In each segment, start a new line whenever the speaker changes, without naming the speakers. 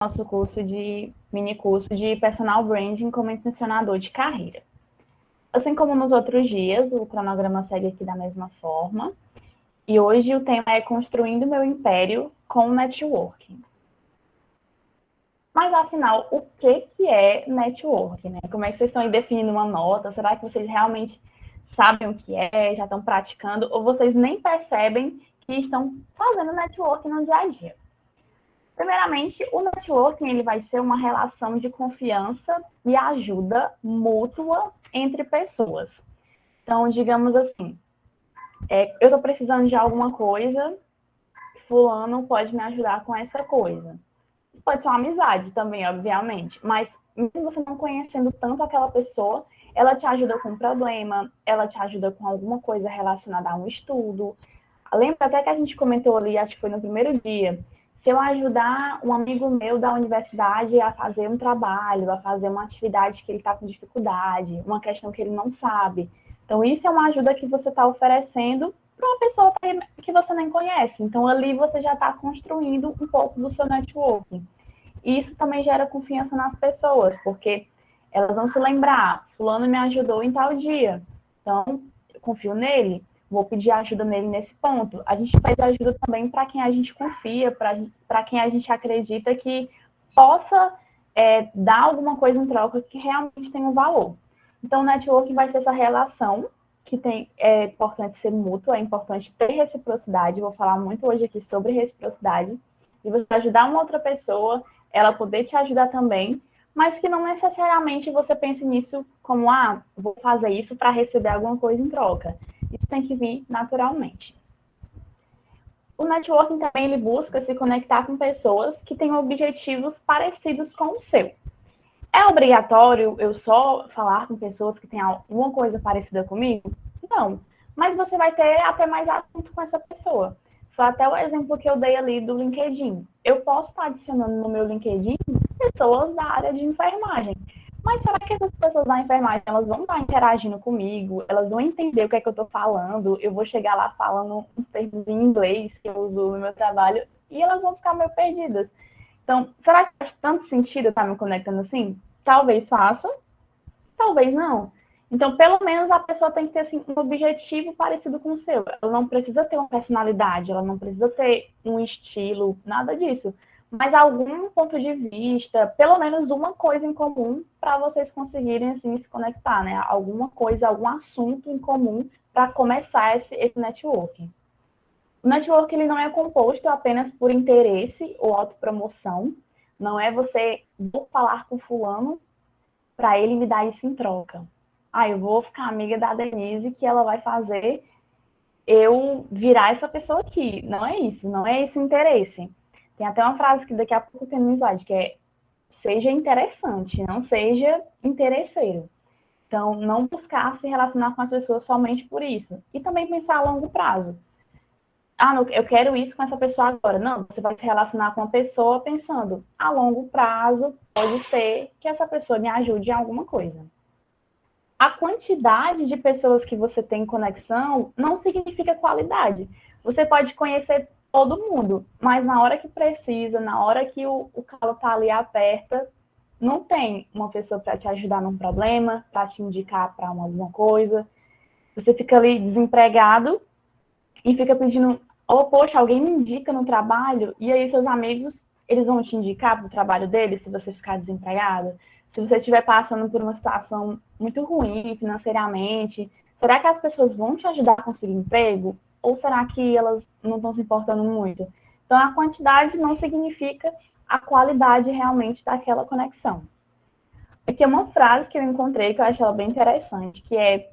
nosso mini curso de personal branding como intencionador de carreira. Assim como nos outros dias, o cronograma segue aqui da mesma forma. E hoje o tema é construindo meu império com networking. Mas afinal, o que é networking, né? Como é que vocês estão aí definindo uma nota? Será que vocês realmente sabem o que é, já estão praticando, ou vocês nem percebem que estão fazendo networking no dia a dia? Primeiramente, o networking ele vai ser uma relação de confiança e ajuda mútua entre pessoas. Então, digamos assim, eu estou precisando de alguma coisa, fulano pode me ajudar com essa coisa. Pode ser uma amizade também, obviamente, mas mesmo você não conhecendo tanto aquela pessoa, ela te ajuda com um problema, ela te ajuda com alguma coisa relacionada a um estudo. Lembra até que a gente comentou ali, acho que foi no primeiro dia, se eu ajudar um amigo meu da universidade a fazer um trabalho, a fazer uma atividade que ele está com dificuldade, uma questão que ele não sabe. Então, isso é uma ajuda que você está oferecendo para uma pessoa que você nem conhece. Então, ali você já está construindo um pouco do seu networking. E isso também gera confiança nas pessoas, porque elas vão se lembrar, fulano me ajudou em tal dia, então eu confio nele, vou pedir ajuda nele nesse ponto. A gente pede ajuda também para quem a gente confia, para quem a gente acredita que possa dar alguma coisa em troca que realmente tem um valor. Então, o networking vai ser essa relação que é importante ser mútuo, é importante ter reciprocidade. Vou falar muito hoje aqui sobre reciprocidade, e você ajudar uma outra pessoa, ela poder te ajudar também, mas que não necessariamente você pense nisso como, vou fazer isso para receber alguma coisa em troca. Isso tem que vir naturalmente. O networking também ele busca se conectar com pessoas que têm objetivos parecidos com o seu. É obrigatório eu só falar com pessoas que têm alguma coisa parecida comigo? Não. Mas você vai ter até mais assunto com essa pessoa. Foi até o exemplo que eu dei ali do LinkedIn. Eu posso estar adicionando no meu LinkedIn pessoas da área de enfermagem. Mas será que essas pessoas da enfermagem elas vão estar interagindo comigo? Elas vão entender o que é que eu estou falando? Eu vou chegar lá falando uns termos em inglês que eu uso no meu trabalho e elas vão ficar meio perdidas. Então, será que faz tanto sentido eu estar me conectando assim? Talvez faça, talvez não. Então, pelo menos a pessoa tem que ter assim, um objetivo parecido com o seu. Ela não precisa ter uma personalidade, ela não precisa ter um estilo, nada disso. Mas algum ponto de vista, pelo menos uma coisa em comum para vocês conseguirem assim, se conectar, né? Alguma coisa, algum assunto em comum para começar esse networking. O networking ele não é composto apenas por interesse ou autopromoção. Não é você vou falar com fulano para ele me dar isso em troca. Eu vou ficar amiga da Denise que ela vai fazer eu virar essa pessoa aqui. Não é isso, não é esse o interesse. Tem até uma frase que daqui a pouco tem no slide, que é seja interessante, não seja interesseiro. Então, não buscar se relacionar com as pessoas somente por isso. E também pensar a longo prazo. Eu quero isso com essa pessoa agora. Não, você vai se relacionar com a pessoa pensando, a longo prazo, pode ser que essa pessoa me ajude em alguma coisa. A quantidade de pessoas que você tem conexão não significa qualidade. Você pode conhecer todo mundo, mas na hora que precisa, na hora que o calo tá ali aperta, não tem uma pessoa para te ajudar num problema, para te indicar para alguma coisa. Você fica ali desempregado e fica pedindo, poxa, alguém me indica no trabalho, e aí seus amigos, eles vão te indicar para o trabalho deles se você ficar desempregado? Se você estiver passando por uma situação muito ruim financeiramente, será que as pessoas vão te ajudar a conseguir emprego? Ou será que elas não estão se importando muito? Então, a quantidade não significa a qualidade realmente daquela conexão. Aqui é uma frase que eu encontrei que eu acho ela bem interessante, que é: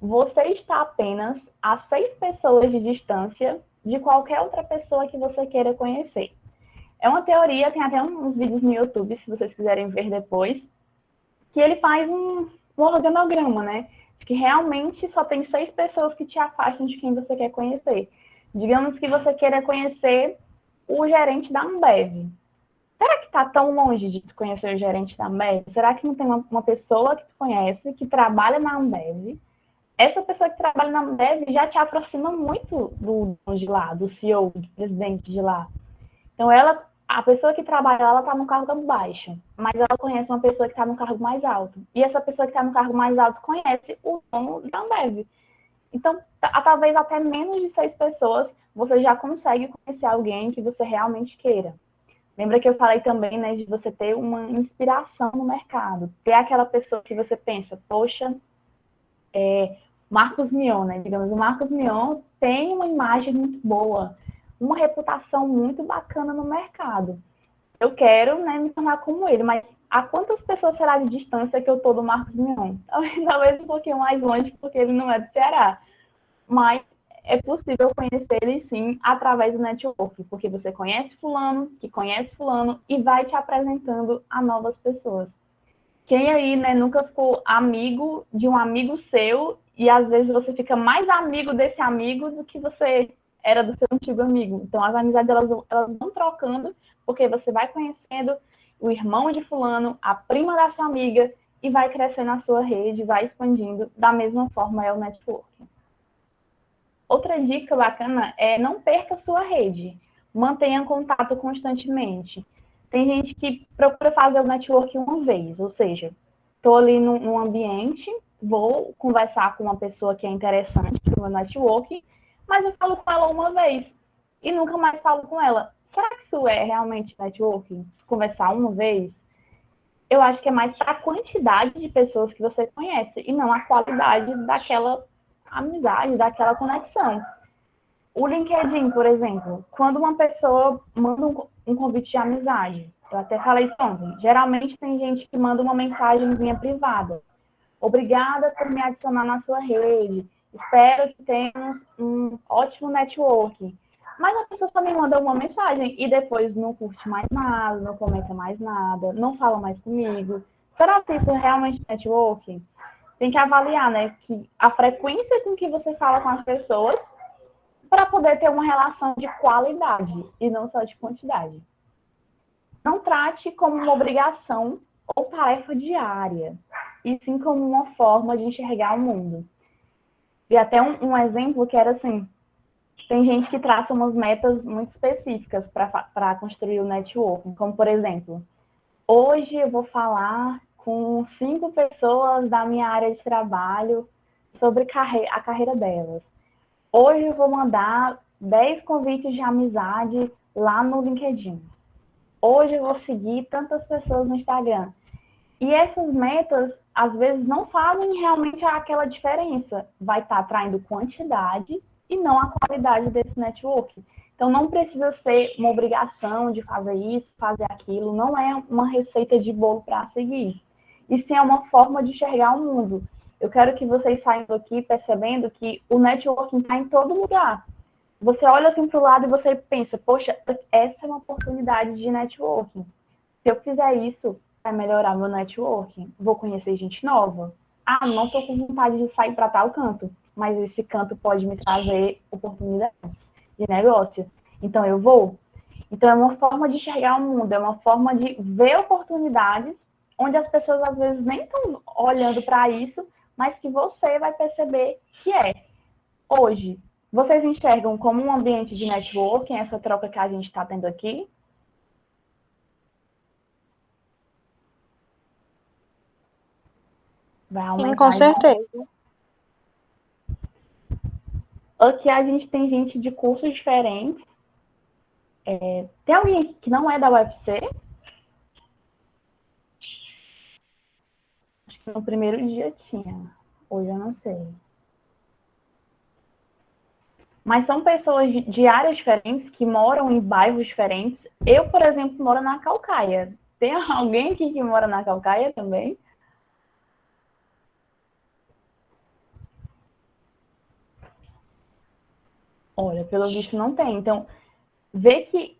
você está apenas a 6 pessoas de distância de qualquer outra pessoa que você queira conhecer. É uma teoria, tem até uns vídeos no YouTube, se vocês quiserem ver depois, que ele faz um organograma, né? De que realmente só tem 6 pessoas que te afastam de quem você quer conhecer. Digamos que você queira conhecer o gerente da Ambev. Será que está tão longe de tu conhecer o gerente da Ambev? Será que não tem uma pessoa que tu conhece que trabalha na Ambev? Essa pessoa que trabalha na Ambev já te aproxima muito do de lá, do CEO, do presidente de lá. Então, ela a pessoa que trabalha lá, ela está no cargo baixo, mas ela conhece uma pessoa que está no cargo mais alto. E essa pessoa que está no cargo mais alto conhece o dono da Ambev. Então, talvez até menos de 6 pessoas, você já consegue conhecer alguém que você realmente queira. Lembra que eu falei também, né, de você ter uma inspiração no mercado. Ter aquela pessoa que você pensa, poxa, Marcos Mion, né? Digamos, o Marcos Mion tem uma imagem muito boa, uma reputação muito bacana no mercado. Eu quero, né, me tornar como ele, mas a quantas pessoas será de distância que eu tô do Marcos Mion? Talvez um pouquinho mais longe, porque ele não é do Ceará. Mas é possível conhecer ele sim através do network, porque você conhece fulano, que conhece fulano e vai te apresentando a novas pessoas. Quem aí, né, nunca ficou amigo de um amigo seu e às vezes você fica mais amigo desse amigo do que você era do seu antigo amigo. Então as amizades elas vão trocando porque você vai conhecendo o irmão de fulano, a prima da sua amiga e vai crescendo a sua rede, vai expandindo. Da mesma forma é o networking. Outra dica bacana é não perca sua rede. Mantenha contato constantemente. Tem gente que procura fazer o network uma vez, ou seja, estou ali num ambiente, vou conversar com uma pessoa que é interessante para o meu network, mas eu falo com ela uma vez e nunca mais falo com ela. Será que isso é realmente networking? Conversar uma vez? Eu acho que é mais para a quantidade de pessoas que você conhece e não a qualidade daquela amizade, daquela conexão. O LinkedIn, por exemplo, quando uma pessoa manda um convite de amizade, eu até falei isso ontem, geralmente tem gente que manda uma mensagenzinha privada. Obrigada por me adicionar na sua rede. Espero que tenhamos um ótimo networking. Mas a pessoa só me manda uma mensagem e depois não curte mais nada, não comenta mais nada, não fala mais comigo. Será que isso é realmente networking? Tem que avaliar, né, que a frequência com que você fala com as pessoas para poder ter uma relação de qualidade e não só de quantidade. Não trate como uma obrigação ou tarefa diária, e sim como uma forma de enxergar o mundo. E até um exemplo que era assim, tem gente que traça umas metas muito específicas para construir o networking, como por exemplo, hoje eu vou falar com 5 pessoas da minha área de trabalho sobre a carreira delas. Hoje eu vou mandar 10 convites de amizade lá no LinkedIn. Hoje eu vou seguir tantas pessoas no Instagram. E essas metas, às vezes, não fazem realmente aquela diferença. Vai estar atraindo quantidade e não a qualidade desse network. Então, não precisa ser uma obrigação de fazer isso, fazer aquilo. Não é uma receita de bolo para seguir. E sim é uma forma de enxergar o mundo. Eu quero que vocês saiam daqui percebendo que o networking está em todo lugar. Você olha assim para o lado e você pensa, poxa, essa é uma oportunidade de networking. Se eu fizer isso, vai melhorar meu networking. Vou conhecer gente nova. Ah, não estou com vontade de sair para tal canto, mas esse canto pode me trazer oportunidades de negócio. Então eu vou. Então é uma forma de enxergar o mundo, é uma forma de ver oportunidades onde as pessoas às vezes nem estão olhando para isso, mas que você vai perceber que é. Hoje, vocês enxergam como um ambiente de networking essa troca que a gente está tendo aqui? Vai
Sim, com
aumentar aí.
certeza.
Aqui a gente tem gente de cursos diferentes. Tem alguém que não é da UFC? Acho que no primeiro dia tinha. Hoje eu não sei. Mas são pessoas de áreas diferentes que moram em bairros diferentes. Eu, por exemplo, moro na Calcaia. Tem alguém aqui que mora na Calcaia também? Olha, pelo visto não tem. Então, vê que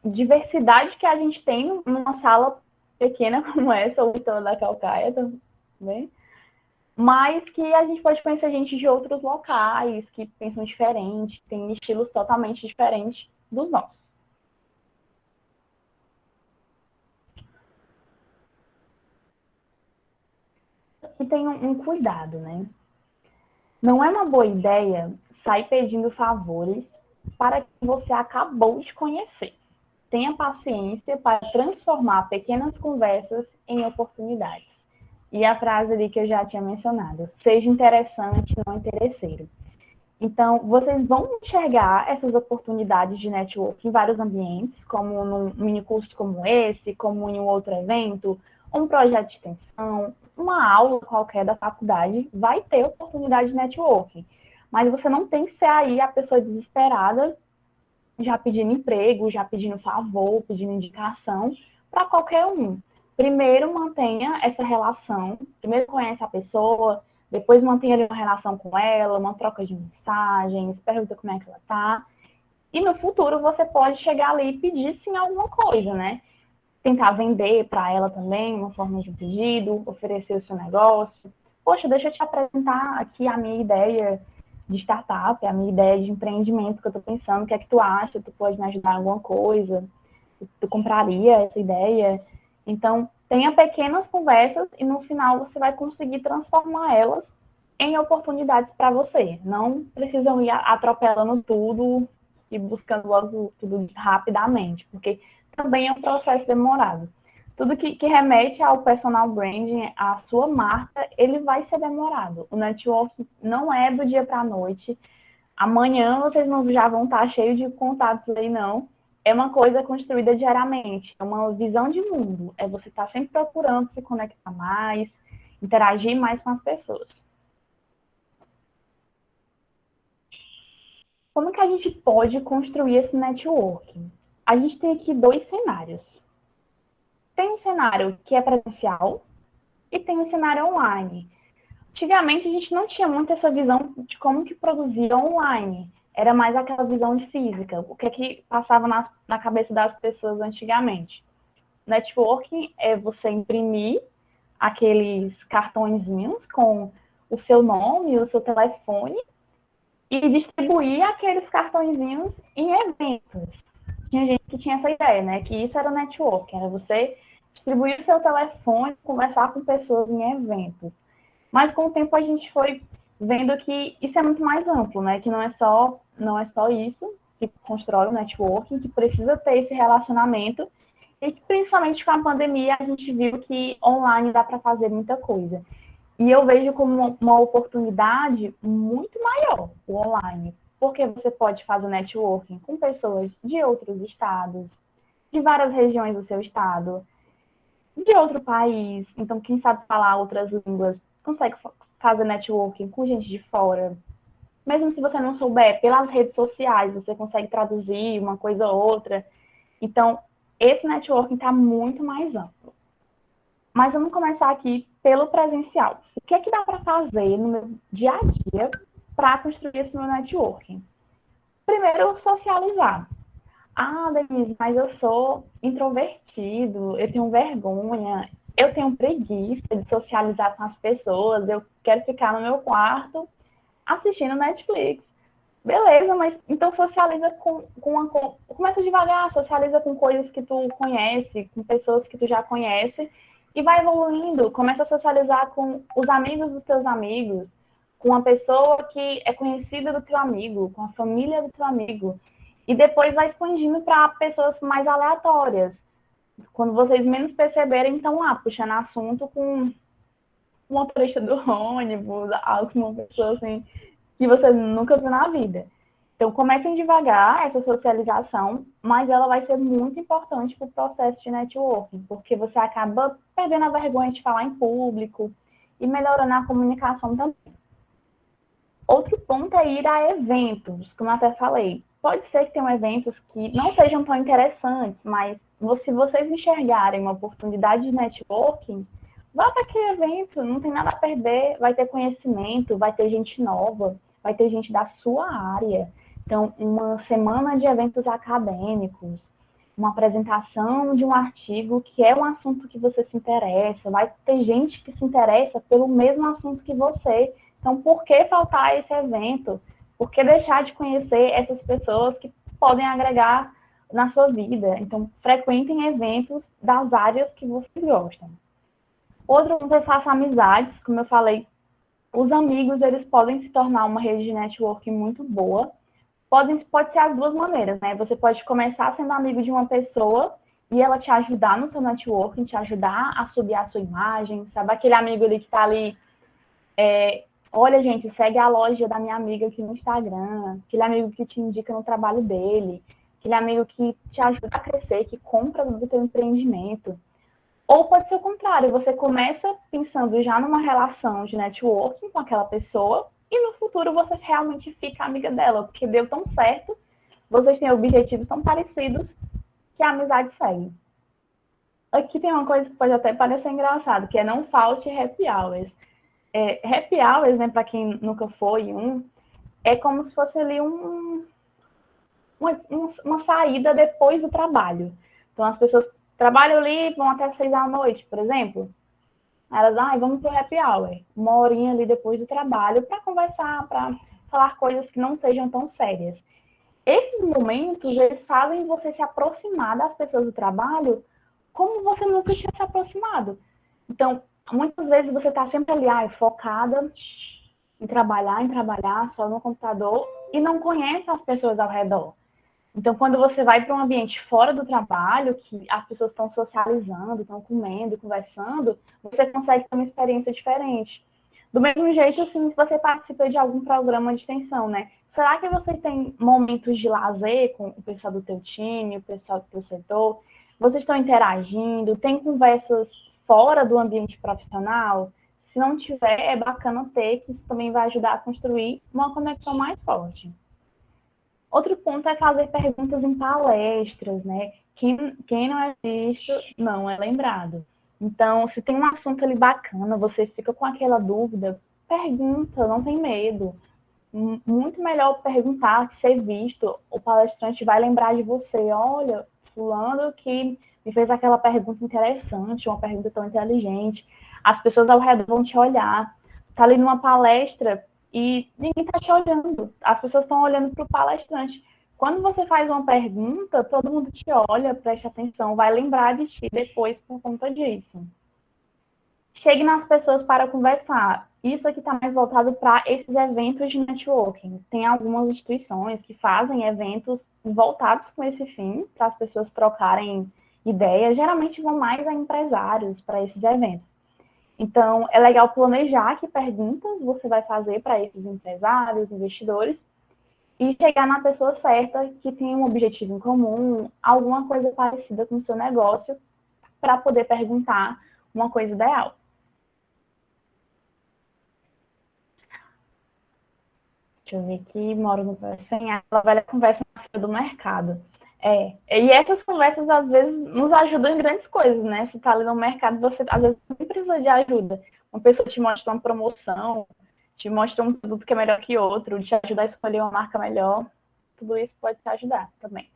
diversidade que a gente tem numa sala pequena como essa, ou então da Calcaia também, mas que a gente pode conhecer gente de outros locais, que pensam diferente, tem estilos totalmente diferentes dos nossos. E tem um cuidado, né? Não é uma boa ideia sair pedindo favores para quem você acabou de conhecer. tenha paciência para transformar pequenas conversas em oportunidades. E a frase ali que eu já tinha mencionado, seja interessante, não interesseiro. Então, vocês vão enxergar essas oportunidades de network em vários ambientes, como num mini curso como esse, como em um outro evento, um projeto de extensão, uma aula qualquer da faculdade, vai ter oportunidade de networking. Mas você não tem que ser aí a pessoa desesperada, já pedindo emprego, já pedindo favor, pedindo indicação para qualquer um. Primeiro mantenha essa relação, primeiro conhece a pessoa, depois mantenha uma relação com ela, uma troca de mensagens, pergunta como é que ela tá. E no futuro você pode chegar ali e pedir sim alguma coisa, né? Tentar vender para ela também, uma forma de um pedido, oferecer o seu negócio. Poxa, deixa eu te apresentar aqui a minha ideia de startup, a minha ideia de empreendimento que eu estou pensando, o que é que tu acha? Tu pode me ajudar em alguma coisa? Tu compraria essa ideia? Então, tenha pequenas conversas e no final você vai conseguir transformar elas em oportunidades para você. Não precisam ir atropelando tudo e buscando logo tudo rapidamente, porque também é um processo demorado. Tudo que remete ao personal branding, à sua marca, ele vai ser demorado. O network não é do dia para a noite. Amanhã vocês não já vão estar cheios de contatos aí, não. É uma coisa construída diariamente, é uma visão de mundo. É você estar sempre procurando se conectar mais, interagir mais com as pessoas. Como que a gente pode construir esse networking? A gente tem aqui dois cenários. Tem um cenário que é presencial e tem um cenário online. Antigamente a gente não tinha muito essa visão de como que produzia online. Era mais aquela visão de física. O que é que passava na cabeça das pessoas antigamente? Networking é você imprimir aqueles cartõezinhos com o seu nome, o seu telefone e distribuir aqueles cartõezinhos em eventos. Tinha gente que tinha essa ideia, né? Que isso era o networking, era você distribuir o seu telefone, conversar com pessoas em eventos. Mas com o tempo a gente foi vendo que isso é muito mais amplo, né? Que não é só isso que constrói o networking, que precisa ter esse relacionamento e que principalmente com a pandemia a gente viu que online dá para fazer muita coisa. E eu vejo como uma oportunidade muito maior o online, porque você pode fazer networking com pessoas de outros estados, de várias regiões do seu estado, de outro país. Então, quem sabe falar outras línguas consegue fazer networking com gente de fora. Mesmo se você não souber, pelas redes sociais, você consegue traduzir uma coisa ou outra. Então, esse networking está muito mais amplo. Mas vamos começar aqui pelo presencial. O que é que dá para fazer no meu dia a dia para construir esse meu networking? Primeiro, socializar. Ah, Denise, mas eu sou introvertido, eu tenho vergonha, eu tenho preguiça de socializar com as pessoas, eu quero ficar no meu quarto assistindo Netflix. Beleza, mas então socializa começa devagar, socializa com coisas que tu conhece, com pessoas que tu já conhece, e vai evoluindo. Começa a socializar com os amigos dos teus amigos, com a pessoa que é conhecida do teu amigo, com a família do teu amigo. E depois vai expandindo para pessoas mais aleatórias. Quando vocês menos perceberem, então lá, puxando assunto com um motorista do ônibus, uma pessoa assim, que você nunca viu na vida. Então, comecem devagar essa socialização, mas ela vai ser muito importante para o processo de networking, porque você acaba perdendo a vergonha de falar em público e melhorando a comunicação também. Outro ponto é ir a eventos, como eu até falei. Pode ser que tenham eventos que não sejam tão interessantes, mas se vocês enxergarem uma oportunidade de networking, vá para aquele evento, não tem nada a perder, vai ter conhecimento, vai ter gente nova, vai ter gente da sua área. Então, uma semana de eventos acadêmicos, uma apresentação de um artigo que é um assunto que você se interessa, vai ter gente que se interessa pelo mesmo assunto que você. Então, por que faltar esse evento? Por que deixar de conhecer essas pessoas que podem agregar na sua vida? Então, frequentem eventos das áreas que vocês gostam. Outro, você faça amizades, como eu falei, os amigos, eles podem se tornar uma rede de networking muito boa, Pode ser as duas maneiras, né? Você pode começar sendo amigo de uma pessoa e ela te ajudar no seu networking, te ajudar a subir a sua imagem, sabe? Aquele amigo ali que tá ali, olha, gente, segue a loja da minha amiga aqui no Instagram, aquele amigo que te indica no trabalho dele, aquele amigo que te ajuda a crescer, que compra do teu empreendimento. Ou pode ser o contrário, você começa pensando já numa relação de networking com aquela pessoa e no futuro você realmente fica amiga dela, porque deu tão certo, vocês têm objetivos tão parecidos que a amizade segue. Aqui tem uma coisa que pode até parecer engraçado, que é não falte happy hours. Happy hours, né, para quem nunca foi é como se fosse ali uma saída depois do trabalho. Então as pessoas trabalham ali, vão até 6 da noite, por exemplo. Elas, vamos pro happy hour, uma horinha ali depois do trabalho para conversar, para falar coisas que não sejam tão sérias. Esses momentos, eles fazem você se aproximar das pessoas do trabalho como você nunca tinha se aproximado. Então, muitas vezes você está sempre ali, focada em trabalhar só no computador e não conhece as pessoas ao redor. Então, quando você vai para um ambiente fora do trabalho, que as pessoas estão socializando, estão comendo, conversando, você consegue ter uma experiência diferente. Do mesmo jeito, assim, se você participa de algum programa de extensão, né? Será que você tem momentos de lazer com o pessoal do teu time, o pessoal do teu setor? Vocês estão interagindo? Tem conversas fora do ambiente profissional? Se não tiver, é bacana ter, que isso também vai ajudar a construir uma conexão mais forte. Outro ponto é fazer perguntas em palestras, né? Quem não é visto, não é lembrado. Então, se tem um assunto ali bacana, você fica com aquela dúvida, pergunta, não tem medo. Muito melhor perguntar que ser visto. O palestrante vai lembrar de você. Olha, fulano que me fez aquela pergunta interessante, uma pergunta tão inteligente. As pessoas ao redor vão te olhar. Tá ali numa palestra e ninguém está te olhando. As pessoas estão olhando para o palestrante. Quando você faz uma pergunta, todo mundo te olha, preste atenção, vai lembrar de ti depois por conta disso. Chegue nas pessoas para conversar. Isso aqui está mais voltado para esses eventos de networking. Tem algumas instituições que fazem eventos voltados com esse fim, para as pessoas trocarem ideias. Geralmente vão mais a empresários para esses eventos. Então, é legal planejar que perguntas você vai fazer para esses empresários, investidores, e chegar na pessoa certa que tem um objetivo em comum, alguma coisa parecida com o seu negócio, para poder perguntar uma coisa ideal. Deixa eu ver aqui, moro no sem aquela velha conversa na fila do mercado. E essas conversas, às vezes, nos ajudam em grandes coisas, né? Se tá ali no mercado, você, às vezes, nem precisa de ajuda. Uma pessoa te mostra uma promoção, te mostra um produto que é melhor que outro, te ajuda a escolher uma marca melhor. Tudo isso pode te ajudar também.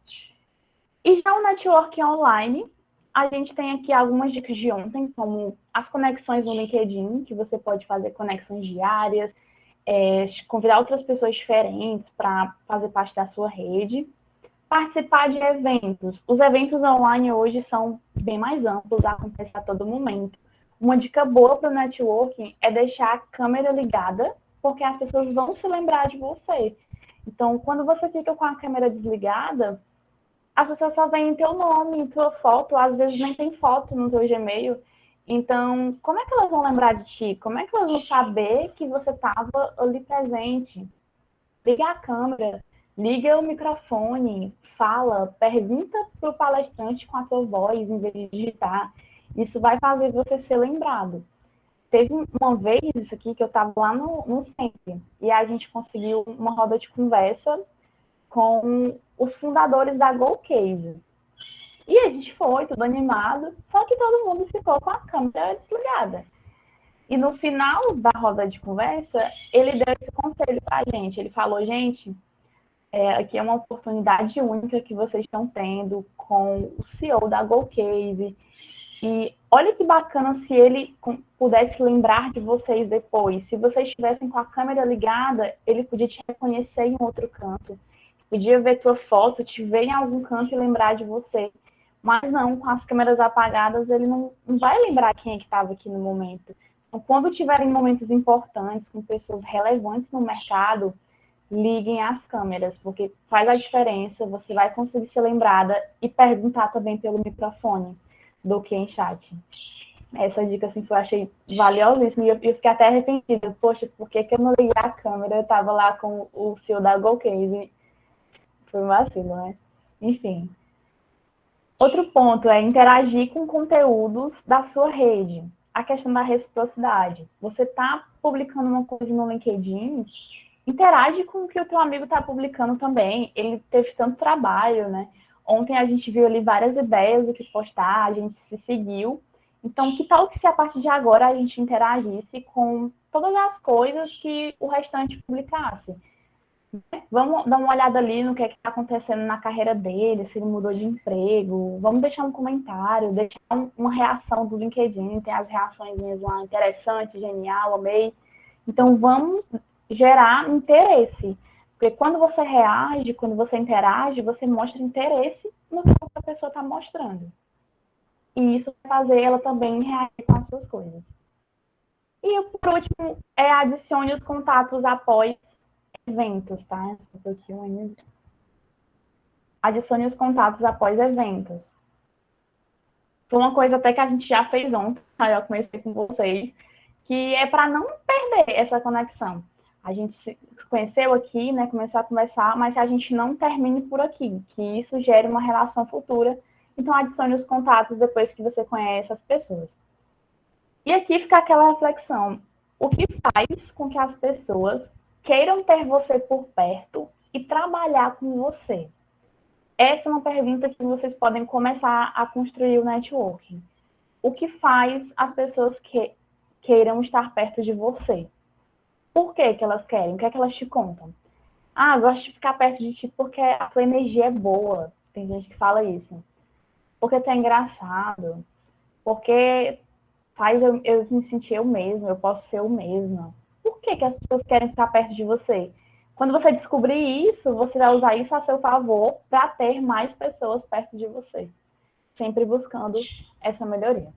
E já o networking online, a gente tem aqui algumas dicas de ontem, como as conexões no LinkedIn, que você pode fazer conexões diárias, convidar outras pessoas diferentes para fazer parte da sua rede, participar de eventos. Os eventos online hoje são bem mais amplos, acontecem a todo momento. Uma dica boa para o networking é deixar a câmera ligada, porque as pessoas vão se lembrar de você. Então, quando você fica com a câmera desligada, as pessoas só veem teu nome, tua foto, às vezes nem tem foto no teu Gmail. Então, como é que elas vão lembrar de ti? Como é que elas vão saber que você estava ali presente? Liga a câmera, liga o microfone, fala, pergunta para o palestrante com a sua voz, em vez de digitar. Isso vai fazer você ser lembrado. Teve uma vez isso aqui que eu estava lá no centro e a gente conseguiu uma roda de conversa com os fundadores da GoCase. E a gente foi, tudo animado, só que todo mundo ficou com a câmera desligada. E no final da roda de conversa, ele deu esse conselho para a gente. Ele falou, gente, aqui é uma oportunidade única que vocês estão tendo com o CEO da GoCase. E olha que bacana se ele pudesse lembrar de vocês depois. Se vocês estivessem com a câmera ligada, ele podia te reconhecer em outro canto. Podia ver tua foto, te ver em algum canto e lembrar de você. Mas não, com as câmeras apagadas, ele não vai lembrar quem é que estava aqui no momento. Então, quando tiverem momentos importantes, com pessoas relevantes no mercado, liguem as câmeras, porque faz a diferença, você vai conseguir ser lembrada e perguntar também pelo microfone do que em chat. Essa dica, assim, que eu achei valiosíssima e eu fiquei até arrependida. Poxa, por que eu não liguei a câmera? Eu estava lá com o CEO da GoCase. Foi um vacilo, né? Enfim. Outro ponto é interagir com conteúdos da sua rede. A questão da reciprocidade. Você está publicando uma coisa no LinkedIn, interage com o que o teu amigo está publicando também. Ele teve tanto trabalho, né? Ontem a gente viu ali várias ideias do que postar, a gente se seguiu. Então, que tal que se a partir de agora a gente interagisse com todas as coisas que o restante publicasse? Vamos dar uma olhada ali no que é está acontecendo na carreira dele, se ele mudou de emprego. Vamos deixar um comentário, deixar uma reação do LinkedIn. Tem as reações lá, interessante, genial, amei. Então, vamos gerar interesse. Porque quando você reage, quando você interage, você mostra interesse no que a pessoa está mostrando. E isso vai fazer ela também reagir com as suas coisas. E, por último, adicione os contatos após eventos, tá? Adicione os contatos após eventos. Foi uma coisa até que a gente já fez ontem, aí eu comecei com vocês, que é para não perder essa conexão. A gente se conheceu aqui, né, começou a conversar, mas que a gente não termine por aqui, que isso gere uma relação futura. Então, adicione os contatos depois que você conhece as pessoas. E aqui fica aquela reflexão. O que faz com que as pessoas queiram ter você por perto e trabalhar com você? Essa é uma pergunta que vocês podem começar a construir o networking. O que faz as pessoas queiram estar perto de você? Por que elas querem? O que é que elas te contam? Ah, gosto de ficar perto de ti porque a tua energia é boa. Tem gente que fala isso. Porque tu é engraçado. Porque faz eu me sentir eu mesma, eu posso ser eu mesma. Por que as pessoas querem ficar perto de você? Quando você descobrir isso, você vai usar isso a seu favor para ter mais pessoas perto de você. Sempre buscando essa melhoria.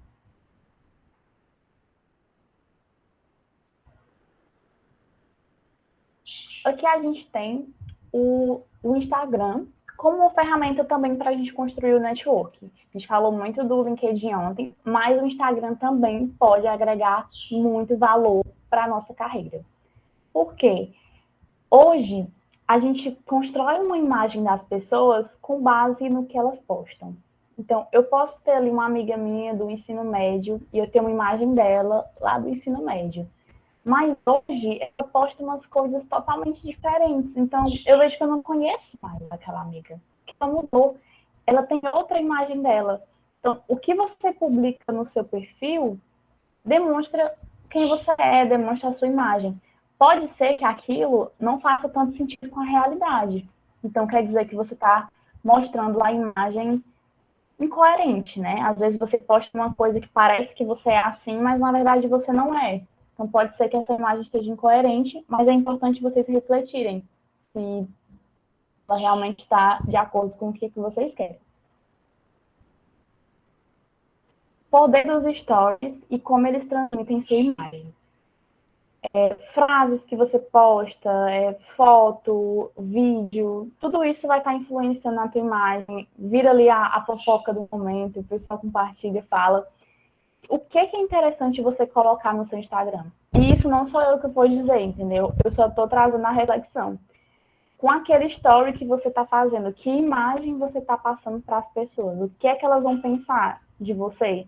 Aqui a gente tem o Instagram como uma ferramenta também para a gente construir o network. A gente falou muito do LinkedIn ontem, mas o Instagram também pode agregar muito valor para a nossa carreira. Por quê? Hoje, a gente constrói uma imagem das pessoas com base no que elas postam. Então, eu posso ter ali uma amiga minha do ensino médio e eu tenho uma imagem dela lá do ensino médio. Mas hoje eu posto umas coisas totalmente diferentes. Então, eu vejo que eu não conheço mais aquela amiga. Ela mudou. Ela tem outra imagem dela. Então, o que você publica no seu perfil demonstra quem você é, demonstra a sua imagem. Pode ser que aquilo não faça tanto sentido com a realidade. Então, quer dizer que você está mostrando a imagem incoerente, né? Às vezes você posta uma coisa que parece que você é assim, mas na verdade você não é. Então, pode ser que essa imagem esteja incoerente, mas é importante vocês refletirem se ela realmente está de acordo com o que vocês querem. Poder dos stories e como eles transmitem sua imagem. Frases que você posta, foto, vídeo, tudo isso vai estar influenciando na tua imagem. Vira ali a fofoca do momento, o pessoal compartilha, fala. O que é interessante você colocar no seu Instagram? E isso não sou eu que vou dizer, entendeu? Eu só estou trazendo a reflexão. Com aquele story que você está fazendo, que imagem você está passando para as pessoas? O que é que elas vão pensar de você?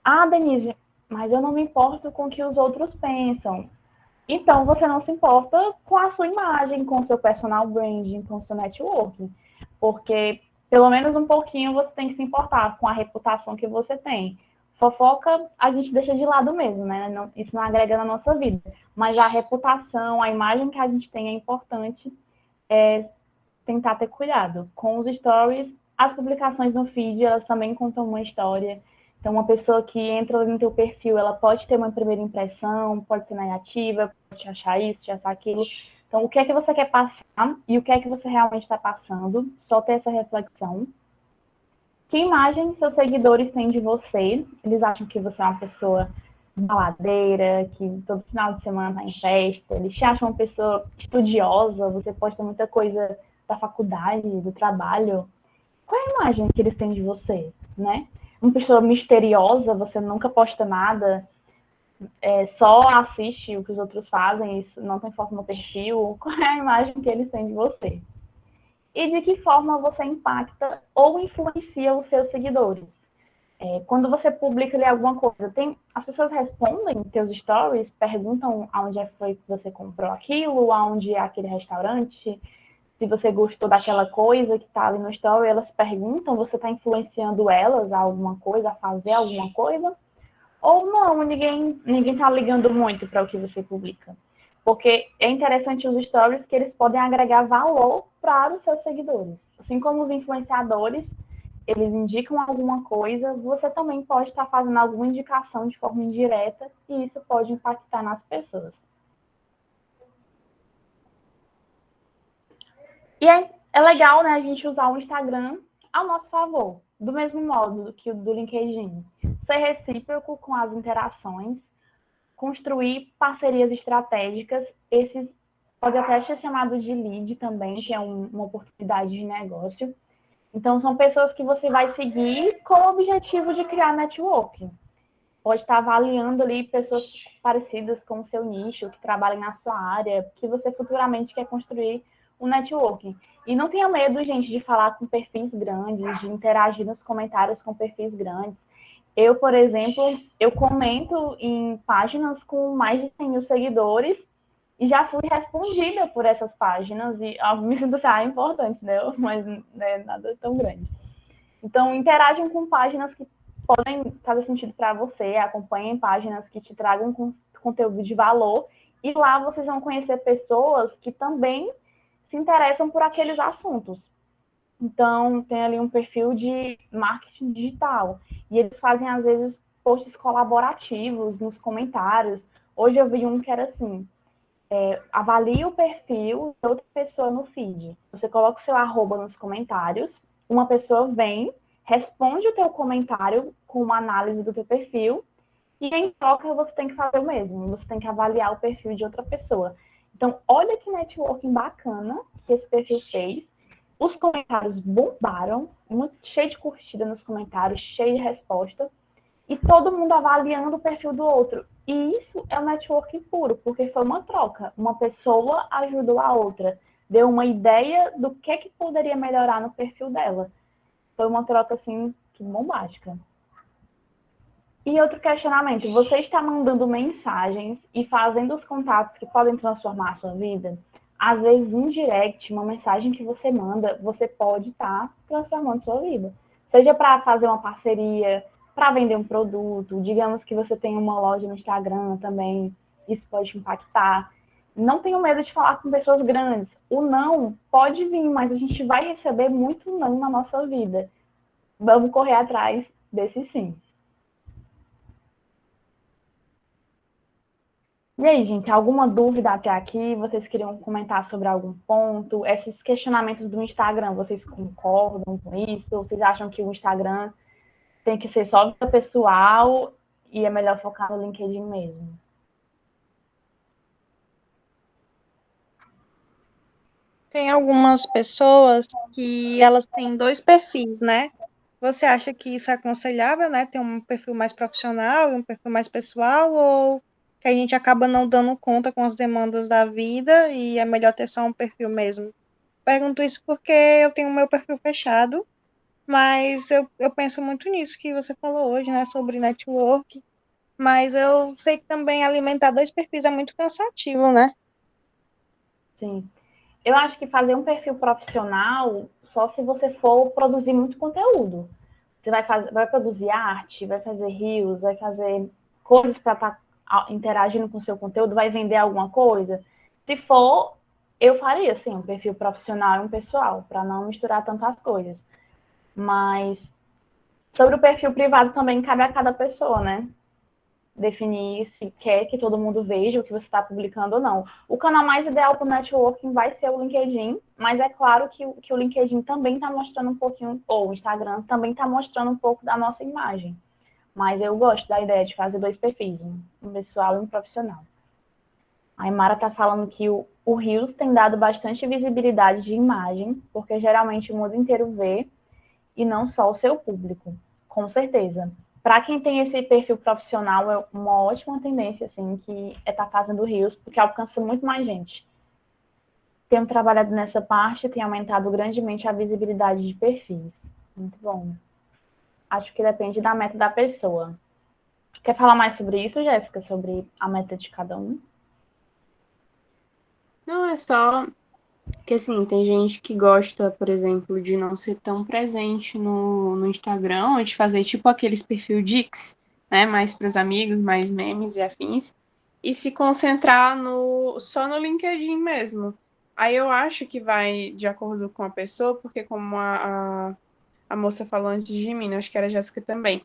Ah, Denise, mas eu não me importo com o que os outros pensam. Então, você não se importa com a sua imagem, com o seu personal branding, com o seu networking. Porque, pelo menos um pouquinho, você tem que se importar com a reputação que você tem. Fofoca, a gente deixa de lado mesmo, né? Não, isso não agrega na nossa vida. Mas a reputação, a imagem que a gente tem é importante tentar ter cuidado. Com os stories, as publicações no feed, elas também contam uma história. Então, uma pessoa que entra no teu perfil, ela pode ter uma primeira impressão, pode ser negativa, pode achar isso, te achar aquilo. Então, o que é que você quer passar e o que é que você realmente está passando? Só ter essa reflexão. Que imagem seus seguidores têm de você? Eles acham que você é uma pessoa baladeira, que todo final de semana tá em festa, eles te acham uma pessoa estudiosa, você posta muita coisa da faculdade, do trabalho. Qual é a imagem que eles têm de você, né? Uma pessoa misteriosa, você nunca posta nada, só assiste o que os outros fazem, isso não tem foto no perfil. Qual é a imagem que eles têm de você? E de que forma você impacta ou influencia os seus seguidores? Quando você publica ali alguma coisa, as pessoas respondem teus stories, perguntam aonde foi que você comprou aquilo, aonde é aquele restaurante, se você gostou daquela coisa que está ali no story, elas perguntam, você está influenciando elas a alguma coisa, a fazer alguma coisa, ou não, ninguém está ligando muito para o que você publica. Porque é interessante os stories que eles podem agregar valor para os seus seguidores. Assim como os influenciadores, eles indicam alguma coisa, você também pode estar fazendo alguma indicação de forma indireta e isso pode impactar nas pessoas. E é legal, né, a gente usar o Instagram ao nosso favor, do mesmo modo que o do LinkedIn. Ser recíproco com as interações, construir parcerias estratégicas, esses pode até ser chamado de lead também, que é uma oportunidade de negócio. Então, são pessoas que você vai seguir com o objetivo de criar networking. Pode estar avaliando ali pessoas parecidas com o seu nicho, que trabalhem na sua área, que você futuramente quer construir um networking. E não tenha medo, gente, de falar com perfis grandes, de interagir nos comentários com perfis grandes. Eu, por exemplo, eu comento em páginas com mais de 100 mil seguidores e já fui respondida por essas páginas e me sinto assim, importante, né? Mas não é nada tão grande. Então, interagem com páginas que podem fazer sentido para você, acompanhem páginas que te tragam conteúdo de valor e lá vocês vão conhecer pessoas que também se interessam por aqueles assuntos. Então, tem ali um perfil de marketing digital e eles fazem, às vezes, posts colaborativos nos comentários. Hoje eu vi um que era assim, avalie o perfil de outra pessoa no feed. Você coloca o seu arroba nos comentários, uma pessoa vem, responde o teu comentário com uma análise do teu perfil, e em troca você tem que fazer o mesmo, você tem que avaliar o perfil de outra pessoa. Então, olha que networking bacana que esse perfil fez. Os comentários bombaram, cheio de curtida nos comentários, cheio de resposta e todo mundo avaliando o perfil do outro. E isso é o networking puro, porque foi uma troca. Uma pessoa ajudou a outra, deu uma ideia do que poderia melhorar no perfil dela. Foi uma troca, assim, bombástica. E outro questionamento, você está mandando mensagens e fazendo os contatos que podem transformar a sua vida? Às vezes, um direct, uma mensagem que você manda, você pode estar transformando a sua vida. Seja para fazer uma parceria, para vender um produto, digamos que você tem uma loja no Instagram também, isso pode te impactar. Não tenha medo de falar com pessoas grandes. O não pode vir, mas a gente vai receber muito não na nossa vida. Vamos correr atrás desse sim. E aí, gente, alguma dúvida até aqui? Vocês queriam comentar sobre algum ponto? Esses questionamentos do Instagram, vocês concordam com isso? Vocês acham que o Instagram tem que ser só vida pessoal e é melhor focar no LinkedIn mesmo?
Tem algumas pessoas que elas têm dois perfis, né? Você acha que isso é aconselhável, né? Ter um perfil mais profissional e um perfil mais pessoal, ou que a gente acaba não dando conta com as demandas da vida e é melhor ter só um perfil mesmo? Pergunto isso porque eu tenho o meu perfil fechado, mas eu penso muito nisso que você falou hoje, né? Sobre network, mas eu sei que também alimentar dois perfis é muito cansativo, né?
Sim. Eu acho que fazer um perfil profissional só se você for produzir muito conteúdo. Você vai produzir arte, vai fazer reels, vai fazer coisas para estar interagindo com o seu conteúdo, vai vender alguma coisa. Se for, eu faria, assim, um perfil profissional e um pessoal, para não misturar tantas coisas. Mas sobre o perfil privado também cabe a cada pessoa, né? Definir se quer que todo mundo veja o que você está publicando ou não. O canal mais ideal para o networking vai ser o LinkedIn, mas é claro que o LinkedIn também está mostrando um pouquinho, ou o Instagram também está mostrando um pouco da nossa imagem. mas eu gosto da ideia de fazer dois perfis, um pessoal e um profissional. A Imara está falando que o Reels tem dado bastante visibilidade de imagem, porque geralmente o mundo inteiro vê e não só o seu público, com certeza. Para quem tem esse perfil profissional, é uma ótima tendência, assim, que é estar fazendo Reels, porque alcança muito mais gente. Tenho trabalhado nessa parte, tem aumentado grandemente a visibilidade de perfis. Muito bom. Acho que depende da meta da pessoa. Quer falar mais sobre isso, Jéssica? Sobre a meta de cada um?
Não, é só que, assim, tem gente que gosta, por exemplo, de não ser tão presente no Instagram, ou de fazer tipo aqueles perfil Dix, né? Mais para os amigos, mais memes e afins, e se concentrar só no LinkedIn mesmo. Aí eu acho que vai de acordo com a pessoa, porque como a moça falou antes de mim, né? Acho que era a Jéssica também.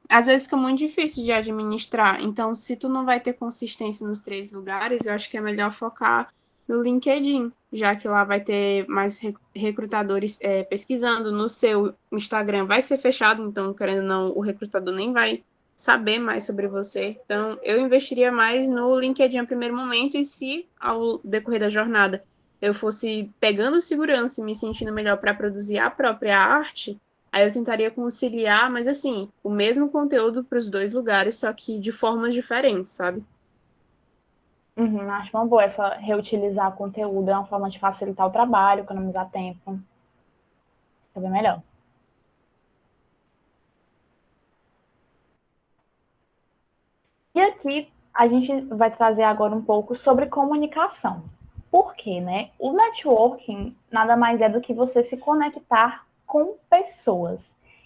Às vezes fica muito difícil de administrar. Então, se tu não vai ter consistência nos três lugares, eu acho que é melhor focar no LinkedIn, já que lá vai ter mais recrutadores pesquisando. No seu Instagram vai ser fechado, então, querendo ou não, o recrutador nem vai saber mais sobre você. Então, eu investiria mais no LinkedIn no primeiro momento, e se ao decorrer da jornada eu fosse pegando segurança e me sentindo melhor para produzir a própria arte, aí eu tentaria conciliar, mas assim, o mesmo conteúdo para os dois lugares, só que de formas diferentes, sabe?
Uhum, acho uma boa essa reutilizar conteúdo, é uma forma de facilitar o trabalho, economizar tempo. É bem melhor. E aqui a gente vai trazer agora um pouco sobre comunicação. Por quê, né? O networking nada mais é do que você se conectar com pessoas.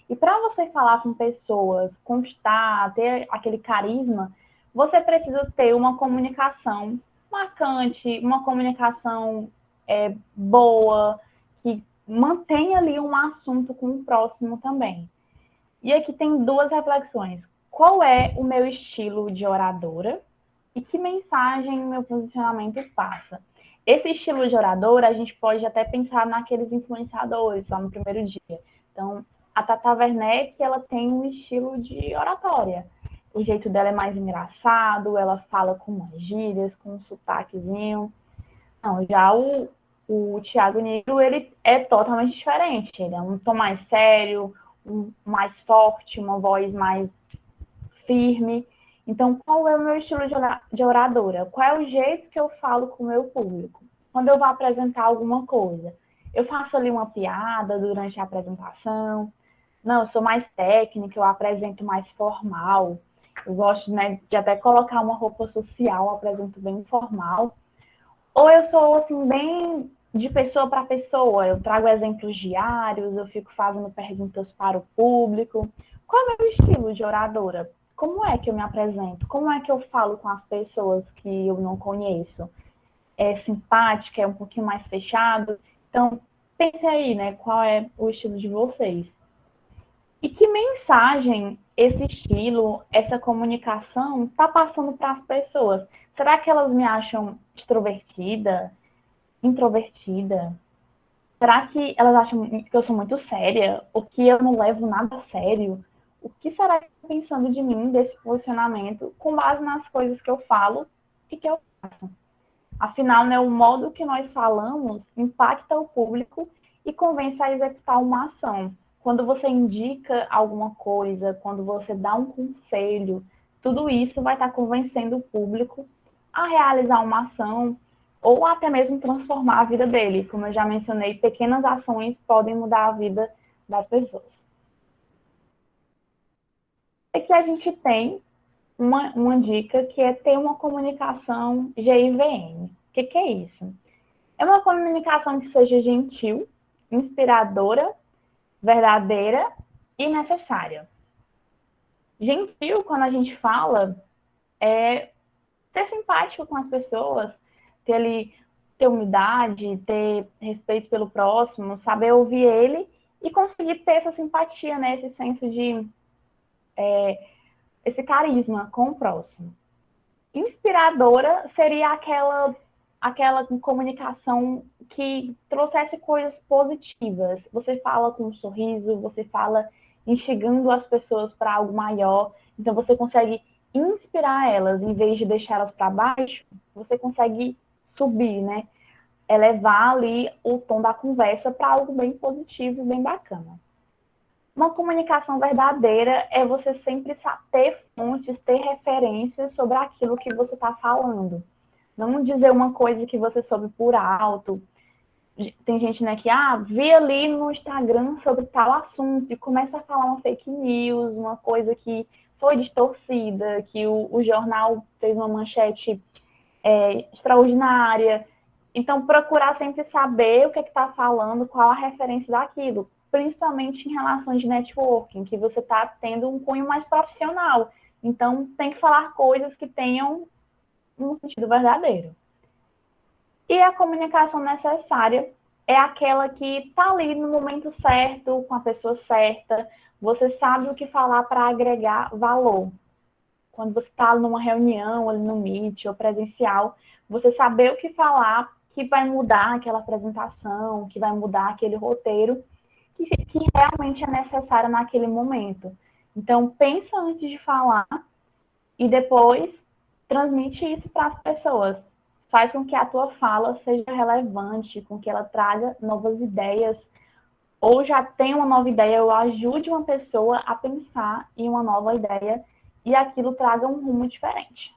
E para você falar com pessoas, constar, ter aquele carisma, você precisa ter uma comunicação marcante, uma comunicação boa, que mantenha ali um assunto com o próximo também. E aqui tem duas reflexões. Qual é o meu estilo de oradora e que mensagem o meu posicionamento passa? Esse estilo de oradora, a gente pode até pensar naqueles influenciadores lá no primeiro dia. Então, a Tata Werneck, ela tem um estilo de oratória. O jeito dela é mais engraçado, ela fala com umas gírias, com um sotaquezinho. Não, já o Thiago Nigro, ele é totalmente diferente. Ele é um tom mais sério, mais forte, uma voz mais firme. Então, qual é o meu estilo de oradora? Qual é o jeito que eu falo com o meu público? Quando eu vou apresentar alguma coisa, eu faço ali uma piada durante a apresentação. Não, eu sou mais técnica, eu apresento mais formal. Eu gosto, né, de até colocar uma roupa social, eu apresento bem formal. Ou eu sou, assim, bem de pessoa para pessoa, eu trago exemplos diários, eu fico fazendo perguntas para o público. Qual é o meu estilo de oradora? Como é que eu me apresento? Como é que eu falo com as pessoas que eu não conheço? É simpática, é um pouquinho mais fechado? Então, pense aí, né? Qual é o estilo de vocês? E que mensagem esse estilo, essa comunicação está passando para as pessoas? Será que elas me acham extrovertida, introvertida? Será que elas acham que eu sou muito séria? Ou que eu não levo nada a sério? O que será que estão pensando de mim, desse posicionamento, com base nas coisas que eu falo e que eu faço? Afinal, né, o modo que nós falamos impacta o público e convence a executar uma ação. Quando você indica alguma coisa, quando você dá um conselho, tudo isso vai estar convencendo o público a realizar uma ação ou até mesmo transformar a vida dele. Como eu já mencionei, pequenas ações podem mudar a vida das pessoas. Aqui a gente tem uma dica que é ter uma comunicação GIVM. O que é isso? É uma comunicação que seja gentil, inspiradora, verdadeira e necessária. Gentil, quando a gente fala, é ser simpático com as pessoas, ter ali, ter humildade, ter respeito pelo próximo, saber ouvir ele e conseguir ter essa simpatia, né? Esse senso de esse carisma com o próximo. Inspiradora seria aquela comunicação que trouxesse coisas positivas. Você fala com um sorriso, você fala instigando as pessoas para algo maior. Então, você consegue inspirar elas, em vez de deixá-las para baixo, você consegue subir, né? Elevar ali o tom da conversa para algo bem positivo e bem bacana. Uma comunicação verdadeira é você sempre ter fontes, ter referências sobre aquilo que você está falando. Não dizer uma coisa que você soube por alto. Tem gente, né, que vi ali no Instagram sobre tal assunto e começa a falar uma fake news, uma coisa que foi distorcida, que o jornal fez uma manchete extraordinária. Então, procurar sempre saber o que está falando, qual a referência daquilo, principalmente em relações de networking, que você está tendo um cunho mais profissional. Então, tem que falar coisas que tenham um sentido verdadeiro. E a comunicação necessária é aquela que está ali no momento certo, com a pessoa certa. Você sabe o que falar para agregar valor. Quando você está numa reunião, ali no Meet ou presencial, você saber o que falar que vai mudar aquela apresentação, que vai mudar aquele roteiro, que realmente é necessário naquele momento. Então, pensa antes de falar e depois transmite isso para as pessoas. Faz com que a tua fala seja relevante, com que ela traga novas ideias, ou já tenha uma nova ideia, ou ajude uma pessoa a pensar em uma nova ideia e aquilo traga um rumo diferente.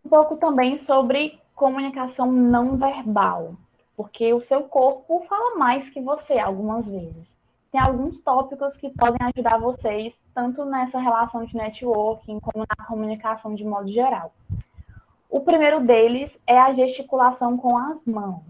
Um pouco também sobre comunicação não verbal, porque o seu corpo fala mais que você algumas vezes. Tem alguns tópicos que podem ajudar vocês, tanto nessa relação de networking, como na comunicação de modo geral. O primeiro deles é a gesticulação com as mãos.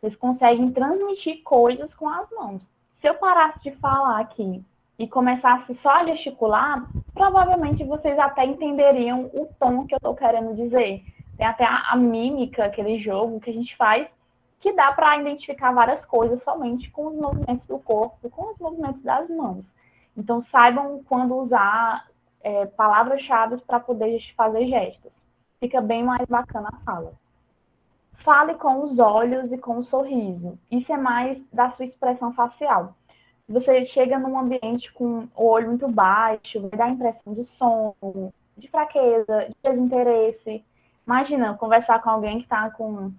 Vocês conseguem transmitir coisas com as mãos. Se eu parasse de falar aqui e começasse só a gesticular, provavelmente vocês até entenderiam o tom que eu estou querendo dizer. Tem até a mímica, aquele jogo que a gente faz, que dá para identificar várias coisas somente com os movimentos do corpo, com os movimentos das mãos. Então, saibam quando usar palavras-chave para poder fazer gestos. Fica bem mais bacana a fala. Fale com os olhos e com o sorriso. Isso é mais da sua expressão facial. Se você chega num ambiente com o olho muito baixo, vai dar a impressão de sono, de fraqueza, de desinteresse. Imagina conversar com alguém que está com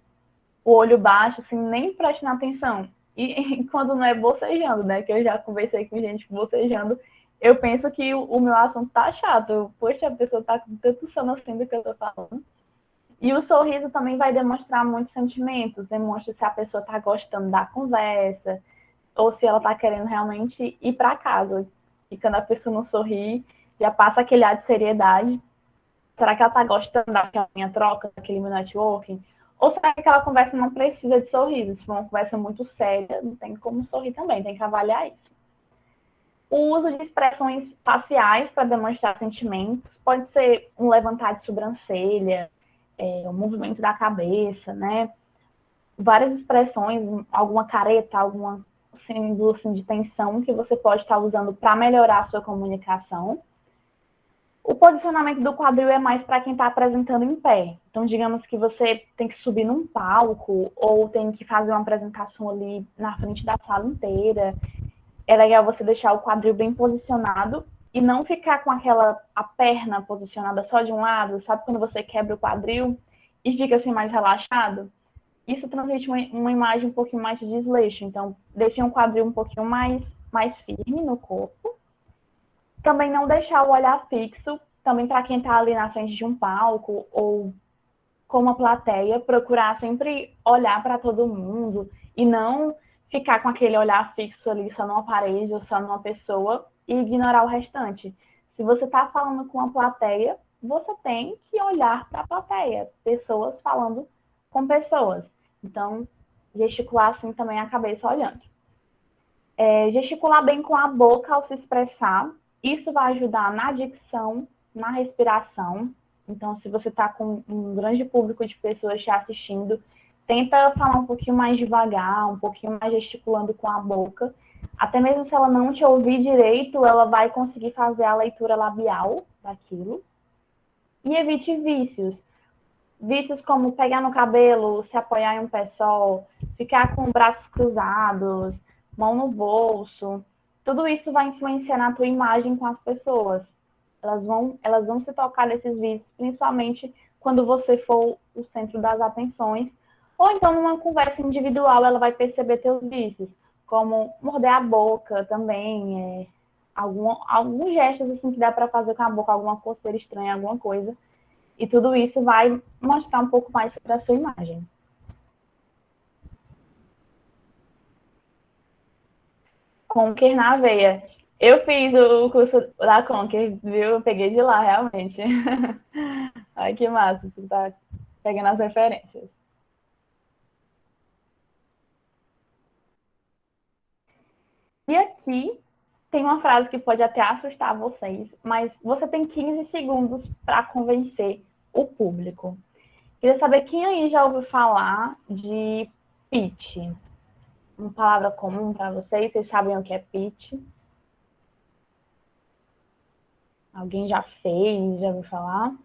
o olho baixo, assim, nem prestando atenção. E quando não é bocejando, né? Que eu já conversei com gente bocejando, eu penso que o meu assunto tá chato. Poxa, a pessoa tá com tanto sono assim do que eu tô falando. E o sorriso também vai demonstrar muitos sentimentos. Demonstra se a pessoa tá gostando da conversa, ou se ela tá querendo realmente ir para casa. E quando a pessoa não sorri, já passa aquele ar de seriedade. Será que ela tá gostando daquela minha troca, daquele meu networking? Ou será que aquela conversa não precisa de sorriso? Se for uma conversa muito séria, não tem como sorrir também, tem que avaliar isso. O uso de expressões faciais para demonstrar sentimentos pode ser um levantar de sobrancelha, o movimento da cabeça, né? Várias expressões, alguma careta, alguma símbolo assim, de tensão que você pode estar usando para melhorar a sua comunicação. O posicionamento do quadril é mais para quem está apresentando em pé. Então, digamos que você tem que subir num palco ou tem que fazer uma apresentação ali na frente da sala inteira. É legal você deixar o quadril bem posicionado e não ficar com a perna posicionada só de um lado. Sabe quando você quebra o quadril e fica assim mais relaxado? Isso transmite uma imagem um pouquinho mais de desleixo. Então, deixe um quadril um pouquinho mais firme no corpo. Também não deixar o olhar fixo, também para quem está ali na frente de um palco ou com uma plateia, procurar sempre olhar para todo mundo e não ficar com aquele olhar fixo ali só numa parede ou só numa pessoa e ignorar o restante. Se você está falando com uma plateia, você tem que olhar para a plateia, pessoas falando com pessoas. Então, gesticular assim também a cabeça olhando. Gesticular bem com a boca ao se expressar. Isso vai ajudar na dicção, na respiração. Então, se você está com um grande público de pessoas te assistindo, tenta falar um pouquinho mais devagar, um pouquinho mais gesticulando com a boca. Até mesmo se ela não te ouvir direito, ela vai conseguir fazer a leitura labial daquilo. E evite vícios. Vícios como pegar no cabelo, se apoiar em um pé só, ficar com braços cruzados, mão no bolso, tudo isso vai influenciar na tua imagem com as pessoas. Elas vão se tocar nesses vícios, principalmente quando você for o centro das atenções, ou então numa conversa individual ela vai perceber teus vícios, como morder a boca também, alguns gestos assim que dá para fazer com a boca, alguma coceira estranha, alguma coisa. E tudo isso vai mostrar um pouco mais sobre a sua imagem. Conquer na veia. Eu fiz o curso da Conquer, viu? Eu peguei de lá, realmente. Ai, que massa, tu tá pegando as referências. E aqui tem uma frase que pode até assustar vocês, mas você tem 15 segundos para convencer o público. Queria saber quem aí já ouviu falar de pitch. Uma palavra comum para vocês? Vocês sabem o que é pitch? Alguém já fez? Já ouviu falar?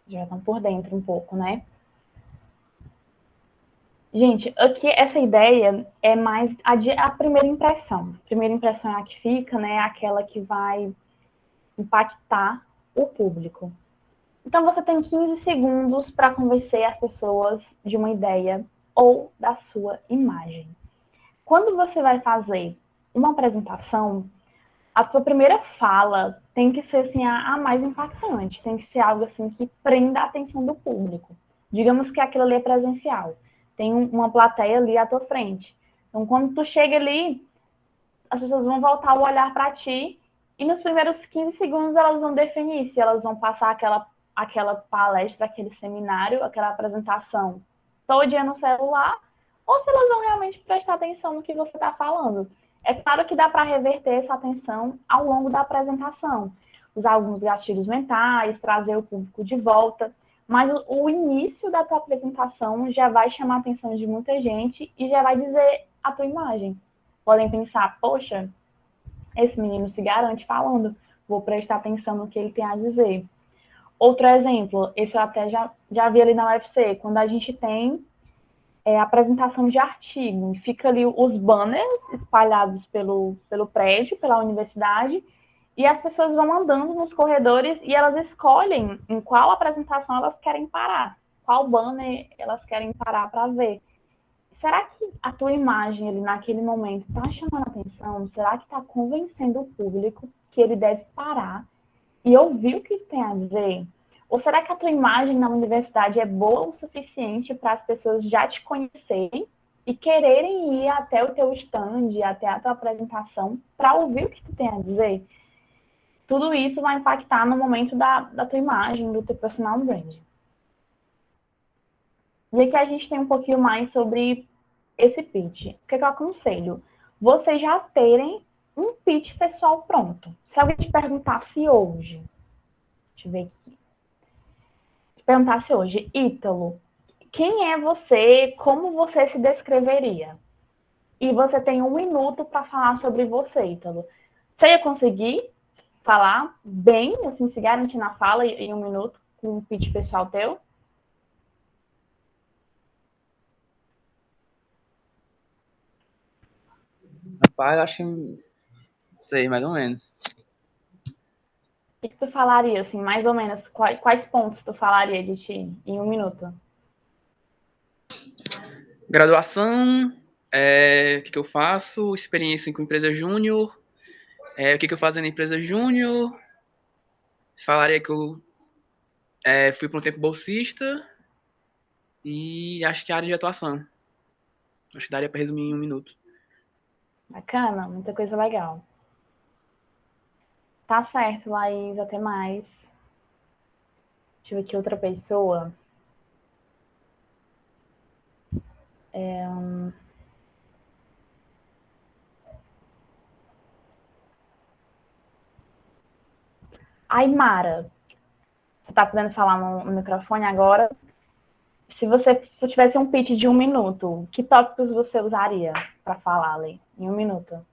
Já estão por dentro um pouco, né? Gente, aqui essa ideia é mais a primeira impressão. A primeira impressão é a que fica, né? Aquela que vai impactar o público. Então você tem 15 segundos para convencer as pessoas de uma ideia ou da sua imagem. Quando você vai fazer uma apresentação, a sua primeira fala tem que ser assim, a mais impactante, tem que ser algo assim que prenda a atenção do público. Digamos que aquilo ali é presencial, tem uma plateia ali à tua frente. Então, quando tu chega ali, as pessoas vão voltar o olhar para ti e nos primeiros 15 segundos elas vão definir se elas vão passar aquela palestra, aquele seminário, aquela apresentação todo dia no celular ou se elas vão realmente prestar atenção no que você está falando. É claro que dá para reverter essa atenção ao longo da apresentação, usar alguns gatilhos mentais, trazer o público de volta, mas o início da tua apresentação já vai chamar a atenção de muita gente e já vai dizer a tua imagem. Podem pensar, poxa, esse menino se garante falando, vou prestar atenção no que ele tem a dizer. Outro exemplo, esse eu até já vi ali na UFC, quando a gente tem apresentação de artigo, fica ali os banners espalhados pelo prédio, pela universidade, e as pessoas vão andando nos corredores e elas escolhem em qual apresentação elas querem parar, qual banner elas querem parar para ver. Será que a tua imagem ali naquele momento está chamando a atenção? Será que está convencendo o público que ele deve parar e ouvir o que tem a dizer? Ou será que a tua imagem na universidade é boa o suficiente para as pessoas já te conhecerem e quererem ir até o teu stand, até a tua apresentação, para ouvir o que tu tem a dizer? Tudo isso vai impactar no momento da tua imagem, do teu personal brand. E aqui a gente tem um pouquinho mais sobre esse pitch. O que eu aconselho? Vocês já terem um pitch pessoal pronto. Se alguém te perguntasse hoje, deixa eu ver aqui. Te perguntasse hoje, Ítalo, quem é você? Como você se descreveria? E você tem 1 minuto para falar sobre você, Ítalo. Você ia conseguir falar bem, assim, se garantir na fala em 1 minuto com um pitch pessoal teu?
Rapaz, eu acho que sei, mais ou menos.
O que tu falaria, assim, mais ou menos? Quais pontos tu falaria de ti em 1 minuto?
Graduação, o que eu faço, experiência com empresa júnior, o que eu faço na empresa júnior, falaria que eu fui por um tempo bolsista e acho que a área de atuação. Acho que daria para resumir em 1 minuto.
Bacana, muita coisa legal. Tá certo, Laís, até mais. Deixa eu ver aqui outra pessoa. Aymara, você tá podendo falar no microfone agora? Se você tivesse um pitch de 1 minuto, que tópicos você usaria para falar ali em 1 minuto?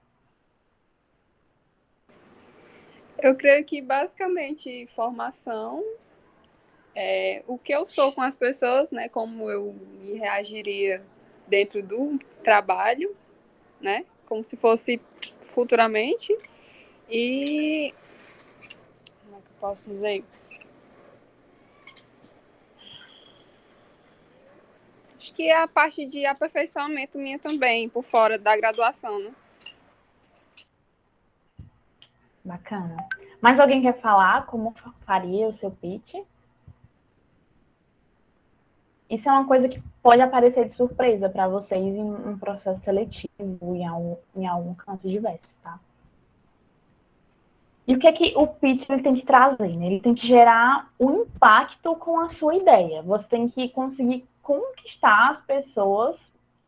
Eu creio que basicamente formação, o que eu sou com as pessoas, né? Como eu me reagiria dentro do trabalho, né? Como se fosse futuramente. E como é que eu posso dizer? Acho que é a parte de aperfeiçoamento minha também, por fora da graduação, né?
Bacana. Mas alguém quer falar como faria o seu pitch? Isso é uma coisa que pode aparecer de surpresa para vocês em um processo seletivo, em algum canto diverso, tá? E o que é que o pitch ele tem que trazer? Né? Ele tem que gerar um impacto com a sua ideia. Você tem que conseguir conquistar as pessoas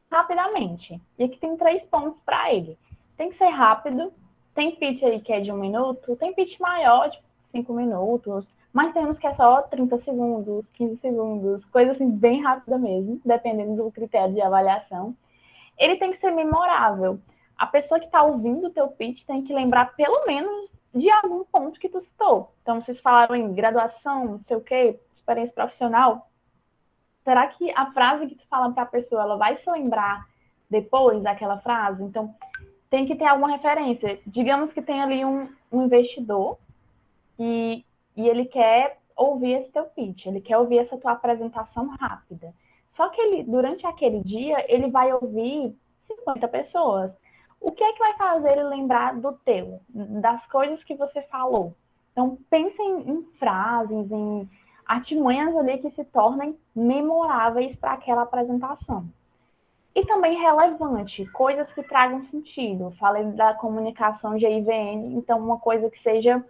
rapidamente. E aqui tem 3 pontos para ele. Tem que ser rápido. Tem pitch aí que é de 1 minuto. Tem pitch maior, tipo 5 minutos. Mas tem uns que é só 30 segundos, 15 segundos. Coisa assim, bem rápida mesmo, dependendo do critério de avaliação. Ele tem que ser memorável. A pessoa que está ouvindo o teu pitch tem que lembrar pelo menos de algum ponto que tu citou. Então, vocês falaram em graduação, não sei o quê, experiência profissional. Será que a frase que tu fala para a pessoa, ela vai se lembrar depois daquela frase? Então, tem que ter alguma referência. Digamos que tem ali um investidor e ele quer ouvir esse teu pitch, ele quer ouvir essa tua apresentação rápida. Só que ele, durante aquele dia, ele vai ouvir 50 pessoas. O que é que vai fazer ele lembrar do teu, das coisas que você falou? Então, pensem em frases, em artimanhas ali que se tornem memoráveis para aquela apresentação. E também relevante, coisas que tragam sentido. Falei da comunicação GIVN, então uma coisa que seja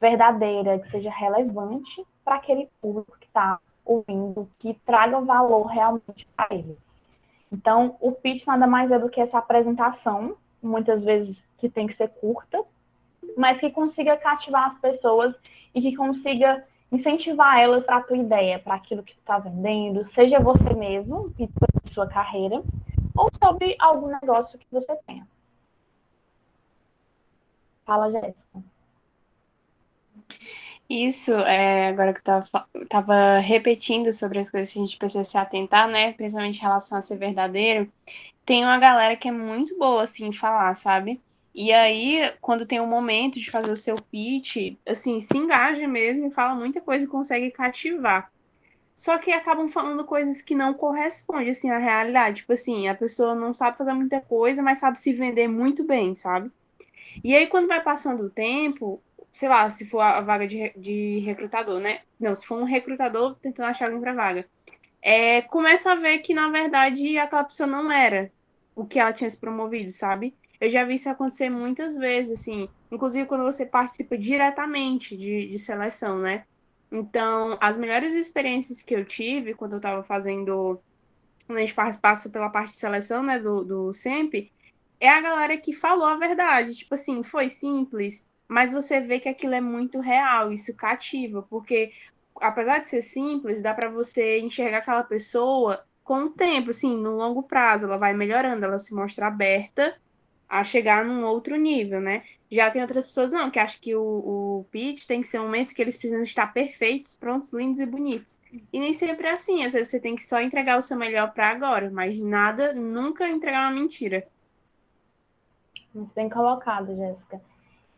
verdadeira, que seja relevante para aquele público que está ouvindo, que traga valor realmente para ele. Então, o pitch nada mais é do que essa apresentação, muitas vezes que tem que ser curta, mas que consiga cativar as pessoas e que consiga incentivar elas para a tua ideia, para aquilo que tu está vendendo, seja você mesmo, de sua carreira, ou sobre algum negócio que você tenha. Fala, Jéssica.
Isso, agora que eu tava repetindo sobre as coisas que a gente precisa se atentar, né? Principalmente em relação a ser verdadeiro. Tem uma galera que é muito boa, assim, em falar, sabe? E aí, quando tem um momento de fazer o seu pitch, assim, se engaja mesmo e fala muita coisa e consegue cativar. Só que acabam falando coisas que não correspondem, assim, à realidade. Tipo assim, a pessoa não sabe fazer muita coisa, mas sabe se vender muito bem, sabe? E aí, quando vai passando o tempo, sei lá, se for a vaga de recrutador, né? Não, se for um recrutador tentando achar alguém pra vaga. Começa a ver que, na verdade, aquela pessoa não era o que ela tinha se promovido, sabe? Eu já vi isso acontecer muitas vezes, assim, inclusive quando você participa diretamente de seleção, né? Então, as melhores experiências que eu tive quando eu estava fazendo, quando a gente passa pela parte de seleção, né, do SEMP, é a galera que falou a verdade. Tipo assim, foi simples, mas você vê que aquilo é muito real, isso cativa, porque apesar de ser simples, dá para você enxergar aquela pessoa com o tempo, assim, no longo prazo, ela vai melhorando, ela se mostra aberta a chegar num outro nível, né? Já tem outras pessoas, não, que acham que o pitch tem que ser um momento que eles precisam estar perfeitos, prontos, lindos e bonitos. E nem sempre é assim, às vezes você tem que só entregar o seu melhor para agora, mas nada, nunca entregar uma mentira.
Muito bem colocado, Jéssica.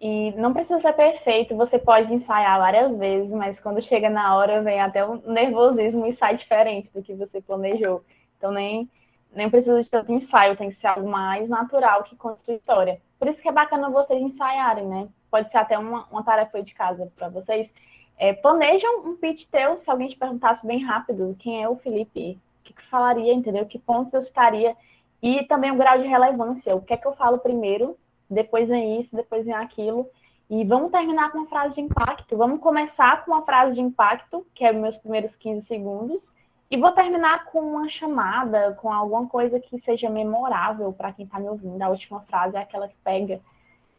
E não precisa ser perfeito, você pode ensaiar várias vezes, mas quando chega na hora vem até um nervosismo e sai diferente do que você planejou. Então nem precisa de tanto ensaio, tem que ser algo mais natural que conta a sua história. Por isso que é bacana vocês ensaiarem, né? Pode ser até uma tarefa de casa para vocês. Planejam um pitch teu, se alguém te perguntasse bem rápido quem é o Felipe, o que falaria, entendeu? Que pontos eu citaria. E também o grau de relevância, o que é que eu falo primeiro, depois vem isso, depois vem aquilo. E vamos terminar com uma frase de impacto. Vamos começar com uma frase de impacto, que é meus primeiros 15 segundos, e vou terminar com uma chamada, com alguma coisa que seja memorável para quem está me ouvindo. A última frase é aquela que pega.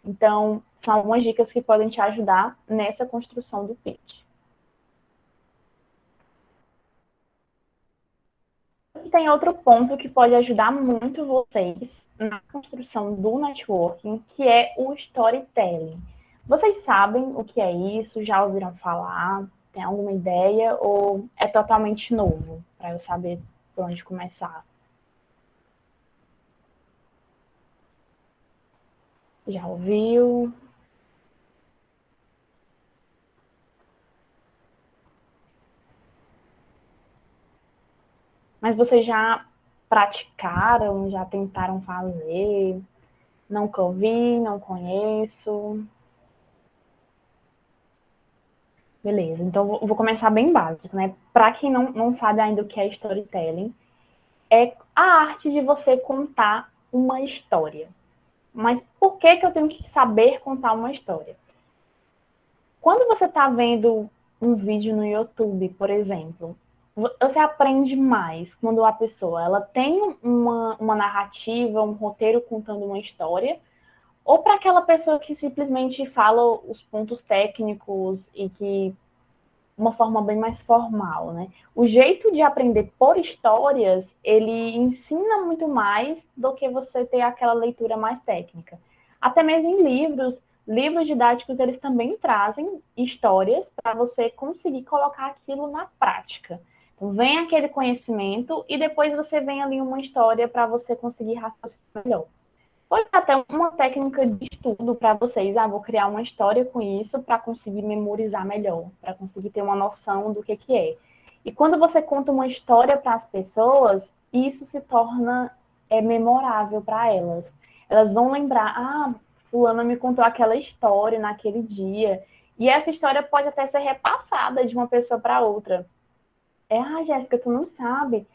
Então, são algumas dicas que podem te ajudar nessa construção do pitch. E tem outro ponto que pode ajudar muito vocês na construção do networking, que é o storytelling. Vocês sabem o que é isso? Já ouviram falar? Tem alguma ideia? Ou é totalmente novo para eu saber por onde começar? Já ouviu? Mas vocês já praticaram? Já tentaram fazer? Nunca ouvi, não conheço. Beleza, então vou começar bem básico, né? Para quem não sabe ainda o que é storytelling, é a arte de você contar uma história. Mas por que eu tenho que saber contar uma história? Quando você está vendo um vídeo no YouTube, por exemplo, você aprende mais quando a pessoa ela tem uma narrativa, um roteiro contando uma história, ou para aquela pessoa que simplesmente fala os pontos técnicos e que uma forma bem mais formal, né? O jeito de aprender por histórias, ele ensina muito mais do que você ter aquela leitura mais técnica. Até mesmo em livros didáticos, eles também trazem histórias para você conseguir colocar aquilo na prática. Então, vem aquele conhecimento e depois você vem ali uma história para você conseguir raciocinar melhor. Pode ser até uma técnica de estudo para vocês. Vou criar uma história com isso para conseguir memorizar melhor, para conseguir ter uma noção do que é. E quando você conta uma história para as pessoas, isso se torna memorável para elas. Elas vão lembrar, fulana me contou aquela história naquele dia. E essa história pode até ser repassada de uma pessoa para outra. Jéssica, tu não sabe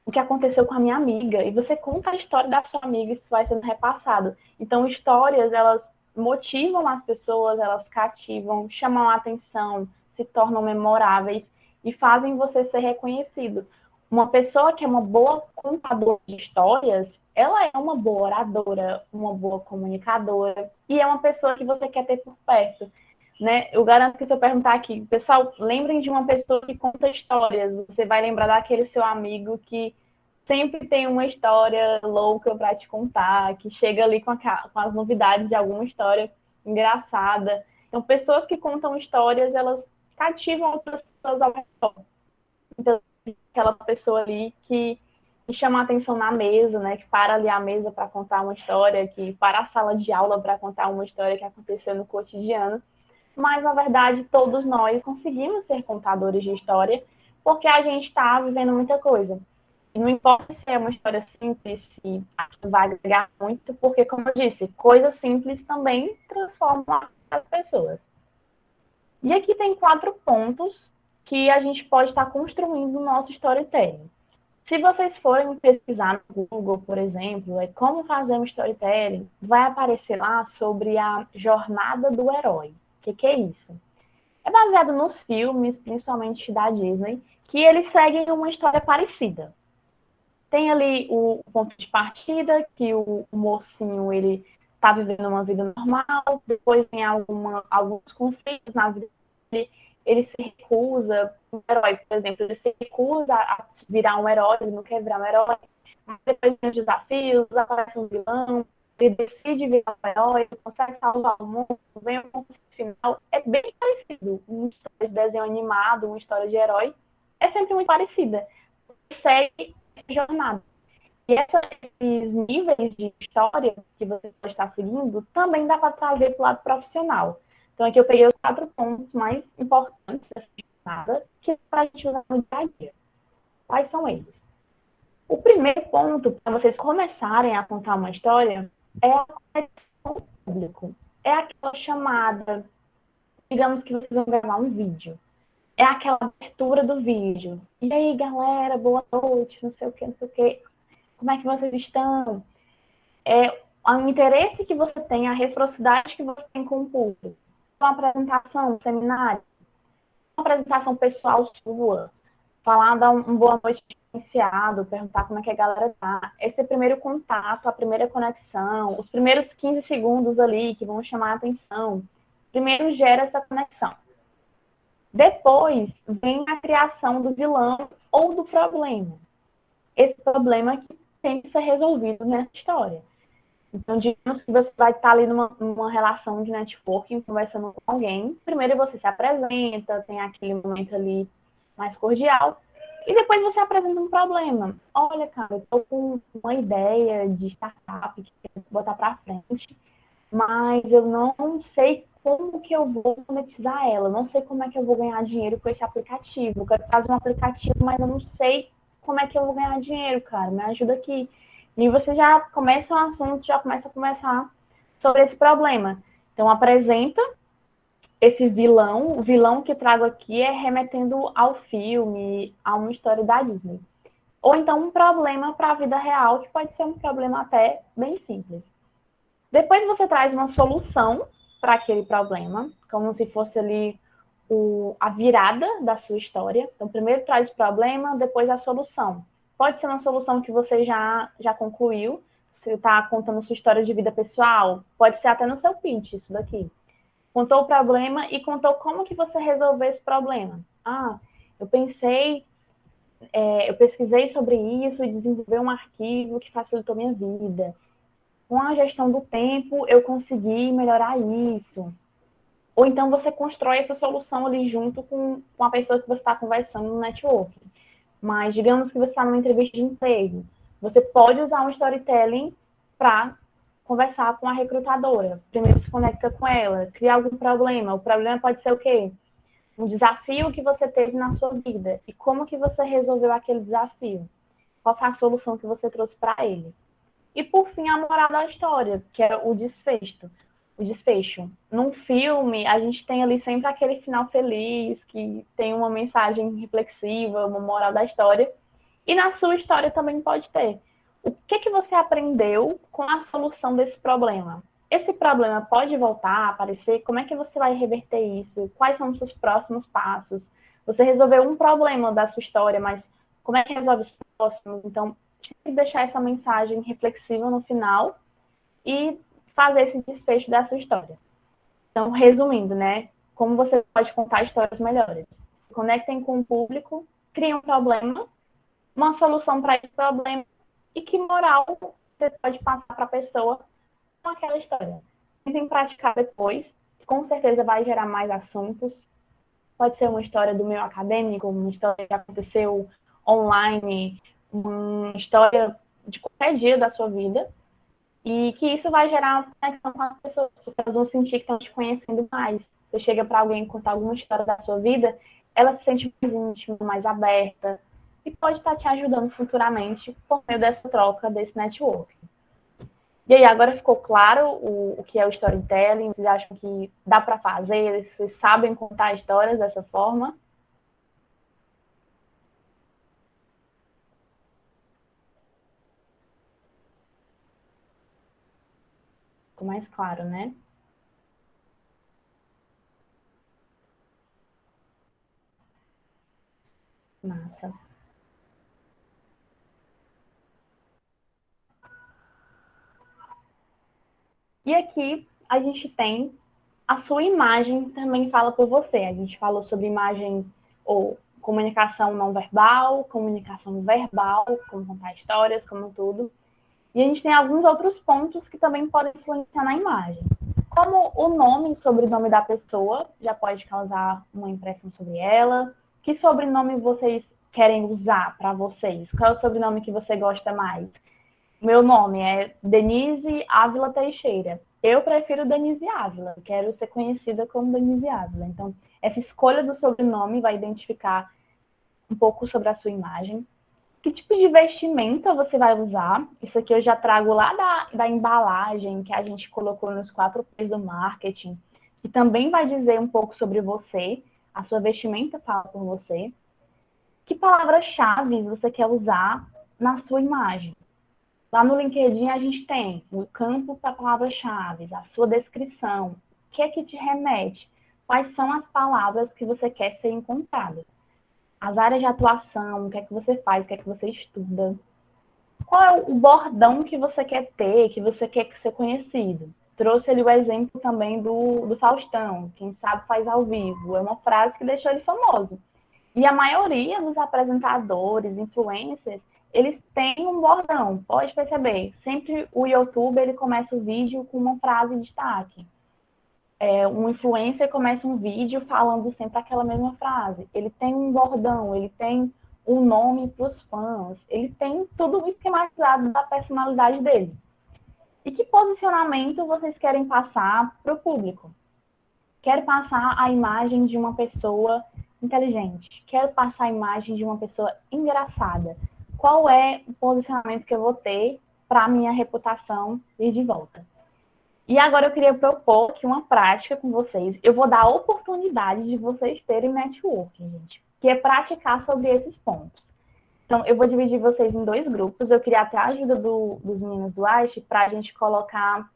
o que aconteceu com a minha amiga, e você conta a história da sua amiga e isso vai sendo repassado. Então, histórias, elas motivam as pessoas, elas cativam, chamam a atenção, se tornam memoráveis e fazem você ser reconhecido. Uma pessoa que é uma boa contadora de histórias, ela é uma boa oradora, uma boa comunicadora, e é uma pessoa que você quer ter por perto. Né? Eu garanto que se eu perguntar aqui, pessoal, lembrem de uma pessoa que conta histórias. Você vai lembrar daquele seu amigo que sempre tem uma história louca para te contar, que chega ali com as novidades de alguma história engraçada. Então, pessoas que contam histórias, elas cativam outras pessoas ao redor. Então, aquela pessoa ali que chama a atenção na mesa, né? Que para ali a mesa para contar uma história, que para a sala de aula para contar uma história que aconteceu no cotidiano. Mas, na verdade, todos nós conseguimos ser contadores de história porque a gente está vivendo muita coisa. E não importa se é uma história simples, se vai agregar muito, porque, como eu disse, coisas simples também transformam as pessoas. E aqui tem 4 pontos que a gente pode estar construindo o nosso storytelling. Se vocês forem pesquisar no Google, por exemplo, como fazer um storytelling, vai aparecer lá sobre a jornada do herói. O que é isso? É baseado nos filmes, principalmente da Disney, que eles seguem uma história parecida. Tem ali o ponto de partida, que o mocinho ele está vivendo uma vida normal, depois tem alguns conflitos na vida dele, ele se recusa, um herói, por exemplo, ele se recusa a virar um herói, ele não quer virar um herói, mas depois tem os desafios, aparece um vilão, ele decide virar um herói, consegue salvar o mundo, vem um conflito final, é bem parecido. Uma história de desenho animado, uma história de herói, é sempre muito parecida. Segue jornada. E esses níveis de história que você pode estar seguindo também dá para trazer para o lado profissional. Então, aqui eu peguei os 4 pontos mais importantes dessa jornada que é para a gente usar no dia a dia. Quais são eles? O primeiro ponto para vocês começarem a contar uma história é a conexão com o público. É aquela chamada, digamos que vocês vão gravar um vídeo. É aquela abertura do vídeo. E aí, galera, boa noite, não sei o que, não sei o que. Como é que vocês estão? O interesse que você tem, a reciprocidade que você tem com o público. Uma apresentação, um seminário, uma apresentação pessoal sua, falar, dar um boa noite diferenciado, perguntar como é que a galera tá. Esse é o primeiro contato, a primeira conexão, os primeiros 15 segundos ali que vão chamar a atenção. Primeiro gera essa conexão. Depois vem a criação do vilão ou do problema. Esse problema que tem que ser resolvido nessa história. Então, digamos que você vai estar ali numa relação de networking, conversando com alguém. Primeiro você se apresenta, tem aquele momento ali mais cordial. E depois você apresenta um problema. Olha, cara, eu estou com uma ideia de startup que eu quero botar para frente, mas eu não sei como que eu vou monetizar ela, não sei como é que eu vou ganhar dinheiro com esse aplicativo. Eu quero fazer um aplicativo, mas eu não sei como é que eu vou ganhar dinheiro, cara. Me ajuda aqui. E você já começa um assunto, já começa a conversar sobre esse problema. Então, apresenta esse vilão. O vilão que trago aqui é remetendo ao filme, a uma história da Disney. Ou então um problema para a vida real, que pode ser um problema até bem simples. Depois você traz uma solução para aquele problema, como se fosse ali a virada da sua história. Então, primeiro traz o problema, depois a solução. Pode ser uma solução que você já concluiu, você está contando sua história de vida pessoal, pode ser até no seu pitch, isso daqui. Contou o problema e contou como que você resolveu esse problema. Ah, eu eu pesquisei sobre isso e desenvolvi um arquivo que facilitou minha vida. Com a gestão do tempo, eu consegui melhorar isso. Ou então você constrói essa solução ali junto com a pessoa que você está conversando no networking. Mas digamos que você está numa entrevista de emprego. Você pode usar um storytelling para conversar com a recrutadora. Primeiro se conecta com ela, cria algum problema. O problema pode ser o quê? Um desafio que você teve na sua vida. E como que você resolveu aquele desafio? Qual foi a solução que você trouxe para ele? E, por fim, a moral da história, que é o desfecho. O desfecho. Num filme, a gente tem ali sempre aquele final feliz, que tem uma mensagem reflexiva, uma moral da história. E na sua história também pode ter. O que você aprendeu com a solução desse problema? Esse problema pode voltar a aparecer? Como é que você vai reverter isso? Quais são os seus próximos passos? Você resolveu um problema da sua história, mas como é que resolve os próximos? Então, tem que deixar essa mensagem reflexiva no final e fazer esse desfecho da sua história. Então, resumindo, né? Como você pode contar histórias melhores? Conectem com o público, criem um problema, uma solução para esse problema e que moral você pode passar para a pessoa com aquela história. Tentem praticar depois, com certeza vai gerar mais assuntos. Pode ser uma história do meio acadêmico, uma história que aconteceu online, uma história de qualquer dia da sua vida, e que isso vai gerar uma conexão com as pessoas, porque elas vão sentir que estão te conhecendo mais. Você chega para alguém contar alguma história da sua vida, ela se sente mais íntima, mais aberta, e pode estar te ajudando futuramente por meio dessa troca, desse network. E aí, agora ficou claro o que é o storytelling? Vocês acham que dá para fazer? Vocês sabem contar histórias dessa forma? Ficou mais claro, né? Massa. E aqui a gente tem a sua imagem também fala por você. A gente falou sobre imagem ou comunicação não verbal, comunicação verbal, como contar histórias, como tudo. E a gente tem alguns outros pontos que também podem influenciar na imagem. Como o nome e sobrenome da pessoa já pode causar uma impressão sobre ela. Que sobrenome vocês querem usar para vocês? Qual é o sobrenome que você gosta mais? Meu nome é Denise Ávila Teixeira. Eu prefiro Denise Ávila. Quero ser conhecida como Denise Ávila. Então, essa escolha do sobrenome vai identificar um pouco sobre a sua imagem. Que tipo de vestimenta você vai usar? Isso aqui eu já trago lá da embalagem que a gente colocou nos 4 P's do marketing, que também vai dizer um pouco sobre você. A sua vestimenta fala por você. Que palavras-chave você quer usar na sua imagem? Lá no LinkedIn a gente tem o campo para palavras-chave, a sua descrição. O que é que te remete? Quais são as palavras que você quer ser encontrada? As áreas de atuação, o que é que você faz, o que é que você estuda. Qual é o bordão que você quer ter, que você quer ser conhecido? Trouxe ali o exemplo também do Faustão, quem sabe faz ao vivo. É uma frase que deixou ele famoso. E a maioria dos apresentadores, influencers, eles têm um bordão, pode perceber. Sempre o YouTube, ele começa o vídeo com uma frase de destaque. Um influencer começa um vídeo falando sempre aquela mesma frase. Ele tem um bordão, ele tem um nome para os fãs, ele tem tudo esquematizado da personalidade dele. E que posicionamento vocês querem passar para o público? Quero passar a imagem de uma pessoa inteligente. Quero passar a imagem de uma pessoa engraçada. Qual é o posicionamento que eu vou ter para a minha reputação ir de volta? E agora eu queria propor aqui uma prática com vocês. Eu vou dar a oportunidade de vocês terem networking, gente, que é praticar sobre esses pontos. Então, eu vou dividir vocês em 2 grupos. Eu queria até a ajuda dos meninos do AIST para a gente colocar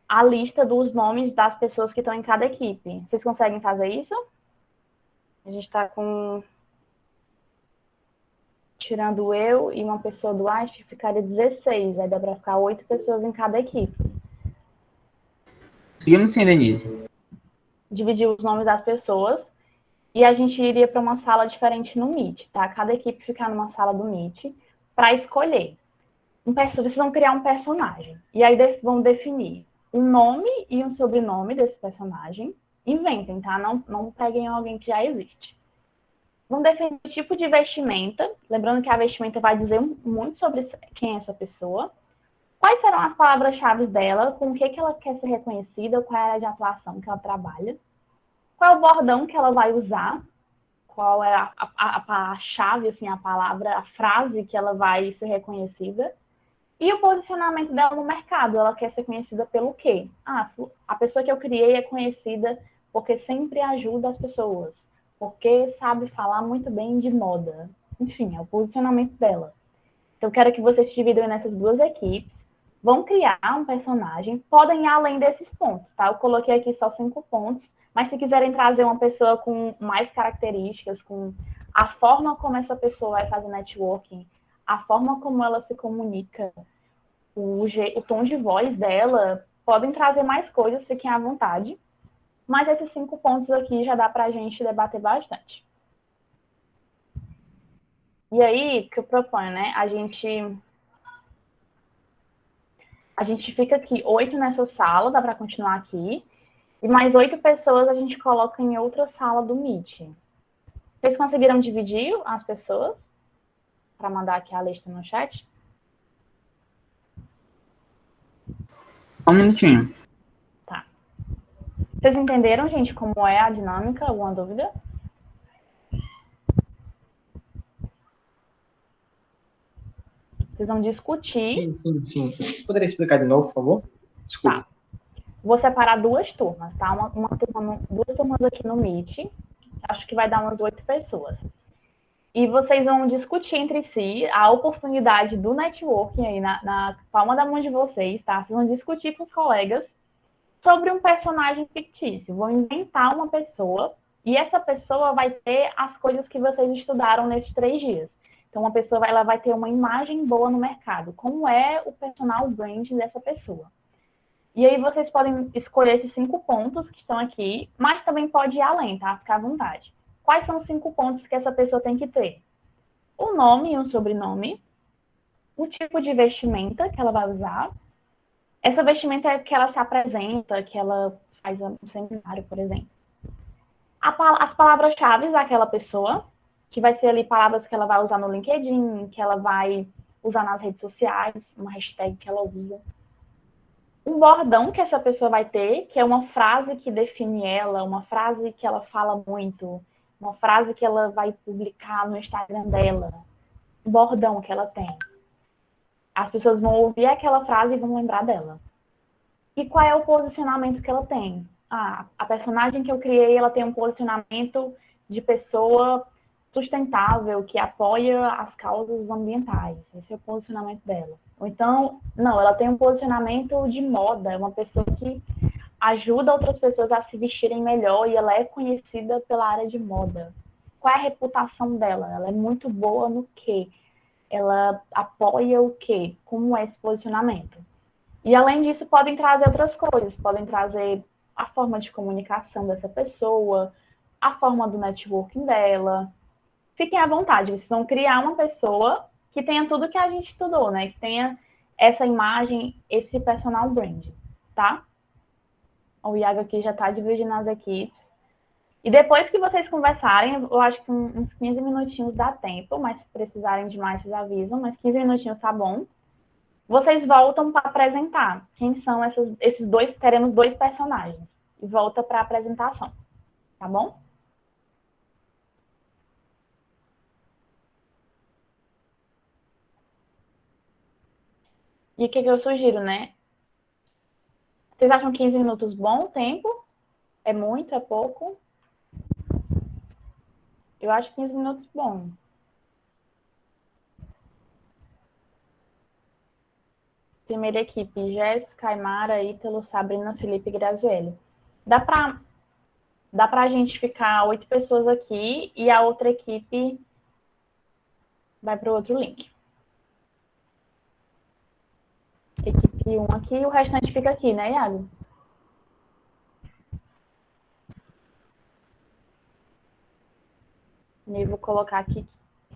a lista dos nomes das pessoas que estão em cada equipe. Vocês conseguem fazer isso? A gente está com... Tirando eu e uma pessoa do AIST, ficaria 16. Aí dá para ficar 8 pessoas em cada equipe.
Seguimos sim, Denise.
Dividir os nomes das pessoas e a gente iria para uma sala diferente no Meet, tá? Cada equipe ficar numa sala do Meet para escolher. Vocês vão criar um personagem e aí vão definir um nome e um sobrenome desse personagem. Inventem, tá? Não peguem alguém que já existe. Vão definir o tipo de vestimenta, lembrando que a vestimenta vai dizer muito sobre quem é essa pessoa. Quais serão as palavras-chave dela, com o que ela quer ser reconhecida, qual é a área de atuação que ela trabalha, qual é o bordão que ela vai usar, qual é a chave, assim, a palavra, a frase que ela vai ser reconhecida, e o posicionamento dela no mercado. Ela quer ser conhecida pelo quê? A pessoa que eu criei é conhecida porque sempre ajuda as pessoas, porque sabe falar muito bem de moda. Enfim, é o posicionamento dela. Então, eu quero que vocês se dividam nessas 2 equipes, vão criar um personagem, podem ir além desses pontos, tá? Eu coloquei aqui só 5 pontos, mas se quiserem trazer uma pessoa com mais características, com a forma como essa pessoa vai fazer networking, a forma como ela se comunica, o tom de voz dela, podem trazer mais coisas, fiquem à vontade. Mas esses 5 pontos aqui já dá pra gente debater bastante. E aí, o que eu proponho, né? A gente fica aqui 8 nessa sala, dá para continuar aqui. E mais 8 pessoas a gente coloca em outra sala do Meet. Vocês conseguiram dividir as pessoas? Para mandar aqui a lista no chat?
Um minutinho.
Tá. Vocês entenderam, gente, como é a dinâmica? Alguma dúvida? Vocês vão discutir.
Sim. Poderia explicar de novo, por favor? Desculpa.
Tá. Vou separar 2 turmas, tá? Duas turmas aqui no Meet. Acho que vai dar umas 8 pessoas. E vocês vão discutir entre si a oportunidade do networking aí na palma da mão de vocês, tá? Vocês vão discutir com os colegas sobre um personagem fictício. Vão inventar uma pessoa e essa pessoa vai ter as coisas que vocês estudaram nesses 3 dias. Então, uma pessoa ela vai ter uma imagem boa no mercado. Como é o personal brand dessa pessoa? E aí vocês podem escolher esses 5 pontos que estão aqui, mas também pode ir além, tá? Fica à vontade. Quais são os 5 pontos que essa pessoa tem que ter? O nome e o sobrenome, o tipo de vestimenta que ela vai usar. Essa vestimenta é que ela se apresenta, que ela faz um seminário, por exemplo. As palavras-chave daquela pessoa, que vai ser ali palavras que ela vai usar no LinkedIn, que ela vai usar nas redes sociais, uma hashtag que ela usa. Um bordão que essa pessoa vai ter, que é uma frase que define ela, uma frase que ela fala muito, uma frase que ela vai publicar no Instagram dela, um bordão que ela tem. As pessoas vão ouvir aquela frase e vão lembrar dela. E qual é o posicionamento que ela tem? A personagem que eu criei, ela tem um posicionamento de pessoa sustentável, que apoia as causas ambientais. Esse é o posicionamento dela. Ou então, não, ela tem um posicionamento de moda, é uma pessoa que ajuda outras pessoas a se vestirem melhor e ela é conhecida pela área de moda. Qual é a reputação dela? Ela é muito boa no quê? Ela apoia o quê? Como é esse posicionamento? E, além disso, podem trazer outras coisas. Podem trazer a forma de comunicação dessa pessoa, a forma do networking dela. Fiquem à vontade, vocês vão criar uma pessoa que tenha tudo que a gente estudou, né? Que tenha essa imagem, esse personal brand, tá? O Iago aqui já está dividindo as equipes. E depois que vocês conversarem, eu acho que uns 15 minutinhos dá tempo, mas se precisarem de mais, vocês avisam, mas 15 minutinhos tá bom. Vocês voltam para apresentar quem são esses dois, teremos dois personagens. E volta para a apresentação, tá bom? E o que eu sugiro, né? Vocês acham 15 minutos bom tempo? É muito, é pouco? Eu acho 15 minutos bom. Primeira equipe, Jéssica, Aymara, Ítalo, Sabrina, Felipe e Graziele. Dá pra gente ficar 8 pessoas aqui e a outra equipe vai para o outro link. Equipe 1 aqui e o restante fica aqui, né, Iago? E vou colocar aqui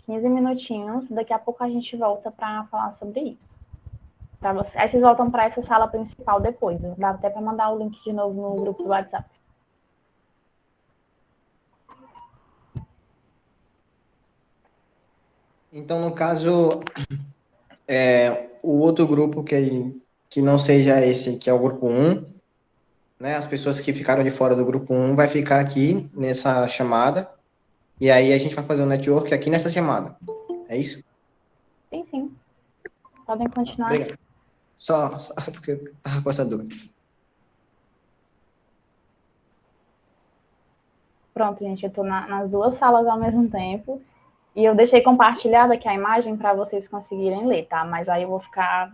15 minutinhos. Daqui a pouco a gente volta para falar sobre isso. Pra você. Aí vocês voltam para essa sala principal depois. Dá até para mandar o link de novo no grupo do WhatsApp.
Então, no caso, o outro grupo que não seja esse, que é o grupo um, né? As pessoas que ficaram de fora do grupo um vai ficar aqui nessa chamada, e aí a gente vai fazer o network aqui nessa chamada. É isso?
Sim, sim. Podem continuar.
Obrigado. Só porque eu estava com essa dúvida.
Pronto, gente, eu estou nas duas salas ao mesmo tempo. E eu deixei compartilhada aqui a imagem para vocês conseguirem ler, tá? Mas aí eu vou ficar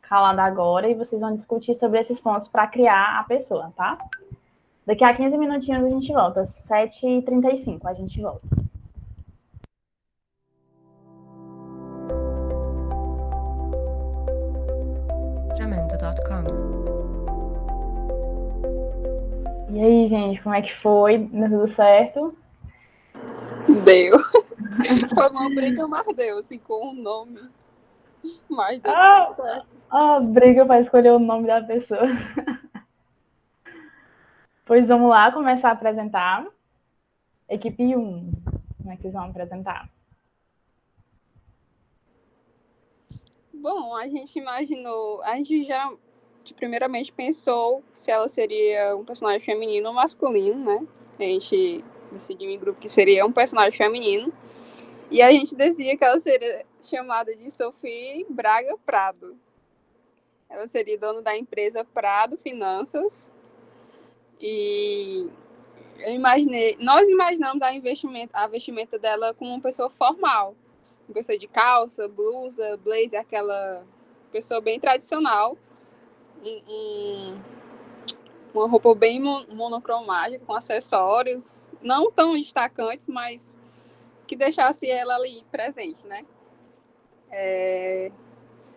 calada agora e vocês vão discutir sobre esses pontos para criar a pessoa, tá? Daqui a 15 minutinhos a gente volta. 7h35 a gente volta.
Jamendo.com.
E aí, gente, como é que foi? Deu tudo certo?
Deu. Foi uma briga, mas deu, assim, com o nome. Mas deu tudo certo.
Briga para escolher o nome da pessoa. Pois vamos lá começar a apresentar. Equipe 1. Como é que vocês vão apresentar?
Bom, a gente imaginou... A gente já, primeiramente, pensou se ela seria um personagem feminino ou masculino, né? A gente decidiu em grupo que seria um personagem feminino. E a gente dizia que ela seria chamada de Sophie Braga Prado. Ela seria dona da empresa Prado Finanças. E nós imaginamos a vestimenta dela como uma pessoa formal. Uma pessoa de calça, blusa, blazer, aquela pessoa bem tradicional. Uma roupa bem monocromática, com acessórios, não tão destacantes, mas que deixasse ela ali presente, né?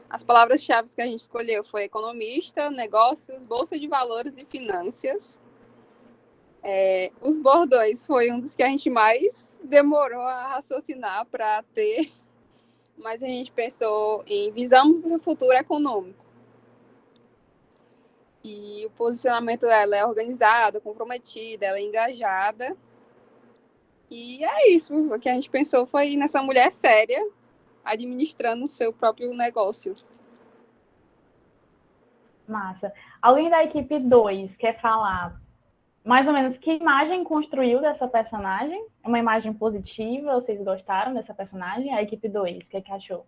As palavras-chave que a gente escolheu foi economista, negócios, bolsa de valores e finanças. Os bordões foi um dos que a gente mais demorou a raciocinar para ter, mas a gente pensou em visamos o futuro econômico. E o posicionamento dela é organizada, comprometida, ela é engajada. E é isso. O que a gente pensou foi nessa mulher séria, administrando o seu próprio negócio.
Massa. Alguém da equipe 2 quer falar mais ou menos que imagem construiu dessa personagem? É uma imagem positiva? Vocês gostaram dessa personagem? A equipe 2, o que achou?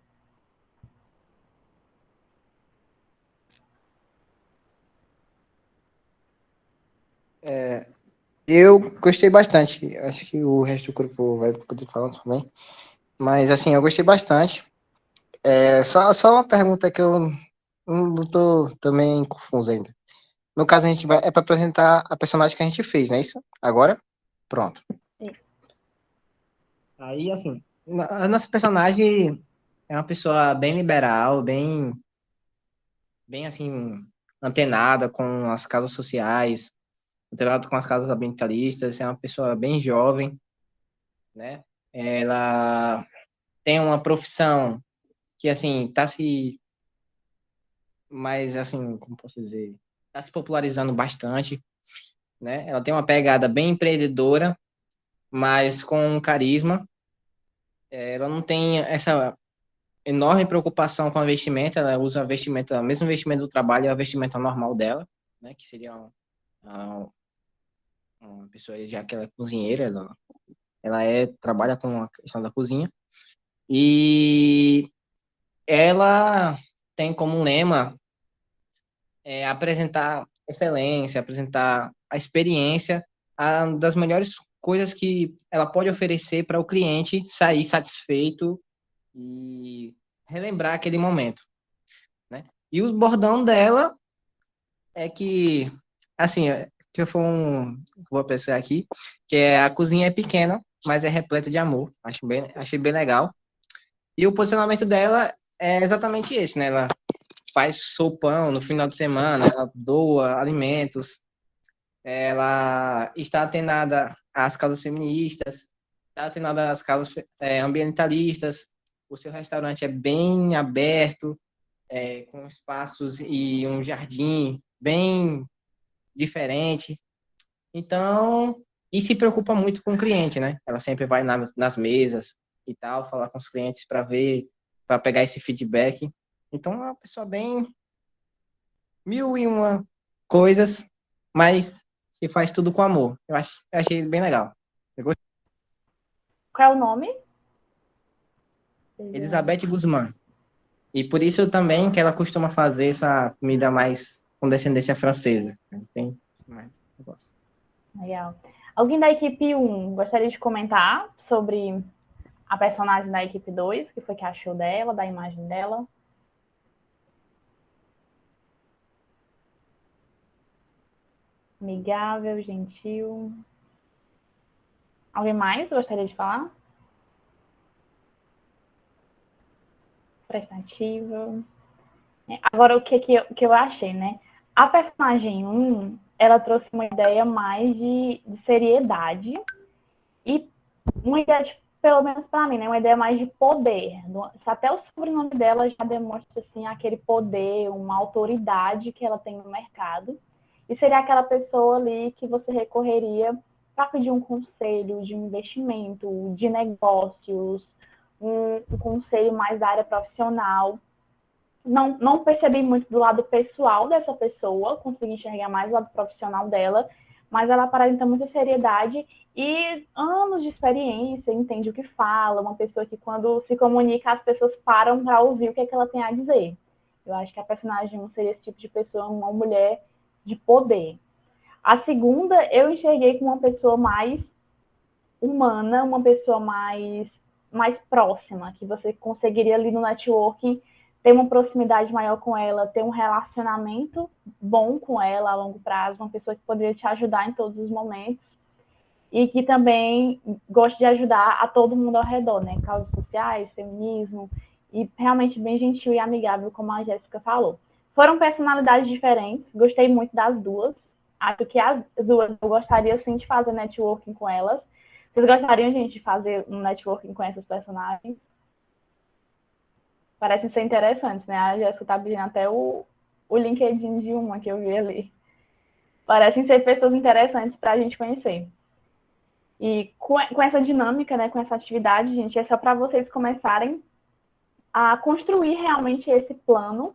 Eu gostei bastante. Acho que o resto do grupo vai poder falar também. Mas, assim, eu gostei bastante. Só uma pergunta que eu não estou também confuso ainda. No caso, a gente é para apresentar a personagem que a gente fez, não é isso? Agora? Pronto.
Isso.
Aí, assim, a nossa personagem é uma pessoa bem liberal, bem assim, antenada com as causas sociais, antenada com as causas ambientalistas, é uma pessoa bem jovem, né? Ela tem uma profissão que, assim, está se mais, assim, como posso dizer, está se popularizando bastante, né? Ela tem uma pegada bem empreendedora, mas com carisma. Ela não tem essa enorme preocupação com o investimento, ela usa o vestimento, o mesmo vestimento do trabalho é o vestimento normal dela, né? Que seria uma pessoa, já que ela é cozinheira, ela trabalha com a questão da cozinha. E ela tem como lema apresentar excelência, apresentar a experiência, das melhores coisas que ela pode oferecer para o cliente sair satisfeito e relembrar aquele momento, né? E o bordão dela é que, assim, que eu vou pensar aqui, que a cozinha é pequena, mas é repleta de amor. Achei bem legal. E o posicionamento dela é exatamente esse, né? Ela faz sopão no final de semana, ela doa alimentos, ela está atenada às causas feministas, está atenada às causas ambientalistas, o seu restaurante é bem aberto, com espaços e um jardim bem diferente. Então, e se preocupa muito com o cliente, né? Ela sempre vai nas mesas e tal, falar com os clientes para ver, para pegar esse feedback. Então, é uma pessoa bem mil e uma coisas, mas se faz tudo com amor. Eu achei bem legal. Eu gostei.
Qual é o nome?
Elizabeth Guzmán. E por isso também que ela costuma fazer essa comida mais com descendência francesa. Tem mais negócio.
Legal. Alguém da equipe 1 gostaria de comentar sobre a personagem da equipe 2, que foi que achou dela, da imagem dela? Amigável, gentil. Alguém mais gostaria de falar? Prestativa. Agora, o que eu achei, né? A personagem 1, ela trouxe uma ideia mais de seriedade e uma ideia, pelo menos para mim, né? Uma ideia mais de poder. Até o sobrenome dela já demonstra, assim, aquele poder, uma autoridade que ela tem no mercado. E seria aquela pessoa ali que você recorreria para pedir um conselho de investimento, de negócios, um conselho mais da área profissional. Não percebi muito do lado pessoal dessa pessoa, consegui enxergar mais o lado profissional dela, mas ela aparenta muita seriedade e anos de experiência, entende o que fala, uma pessoa que quando se comunica, as pessoas param para ouvir o que ela tem a dizer. Eu acho que a personagem 1 seria esse tipo de pessoa, uma mulher de poder. A segunda, eu enxerguei como uma pessoa mais humana, uma pessoa mais próxima, que você conseguiria ali no networking ter uma proximidade maior com ela, ter um relacionamento bom com ela a longo prazo, uma pessoa que poderia te ajudar em todos os momentos e que também gosta de ajudar a todo mundo ao redor, né? Causas sociais, feminismo, e realmente bem gentil e amigável, como a Jéssica falou. Foram personalidades diferentes, gostei muito das duas. Acho que as duas eu gostaria sim de fazer networking com elas. Vocês gostariam, gente, de fazer um networking com essas personagens? Parecem ser interessantes, né? A Jéssica tá pedindo até o LinkedIn de uma que eu vi ali. Parecem ser pessoas interessantes para a gente conhecer. E com essa dinâmica, né, com essa atividade, gente, é só para vocês começarem a construir realmente esse plano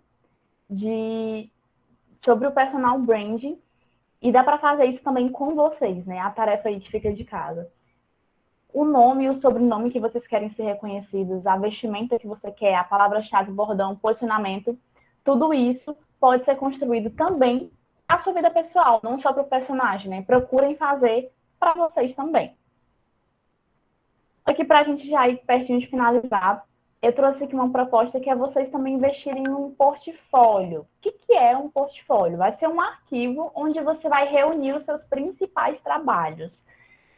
sobre o personal branding. E dá para fazer isso também com vocês, né? A tarefa aí que fica de casa. O nome e o sobrenome que vocês querem ser reconhecidos, a vestimenta que você quer, a palavra-chave, bordão, posicionamento, tudo isso pode ser construído também a sua vida pessoal, não só para o personagem, né? Procurem fazer para vocês também. Aqui para a gente já ir pertinho de finalizar, eu trouxe aqui uma proposta que é vocês também investirem em um portfólio. O que é um portfólio? Vai ser um arquivo onde você vai reunir os seus principais trabalhos.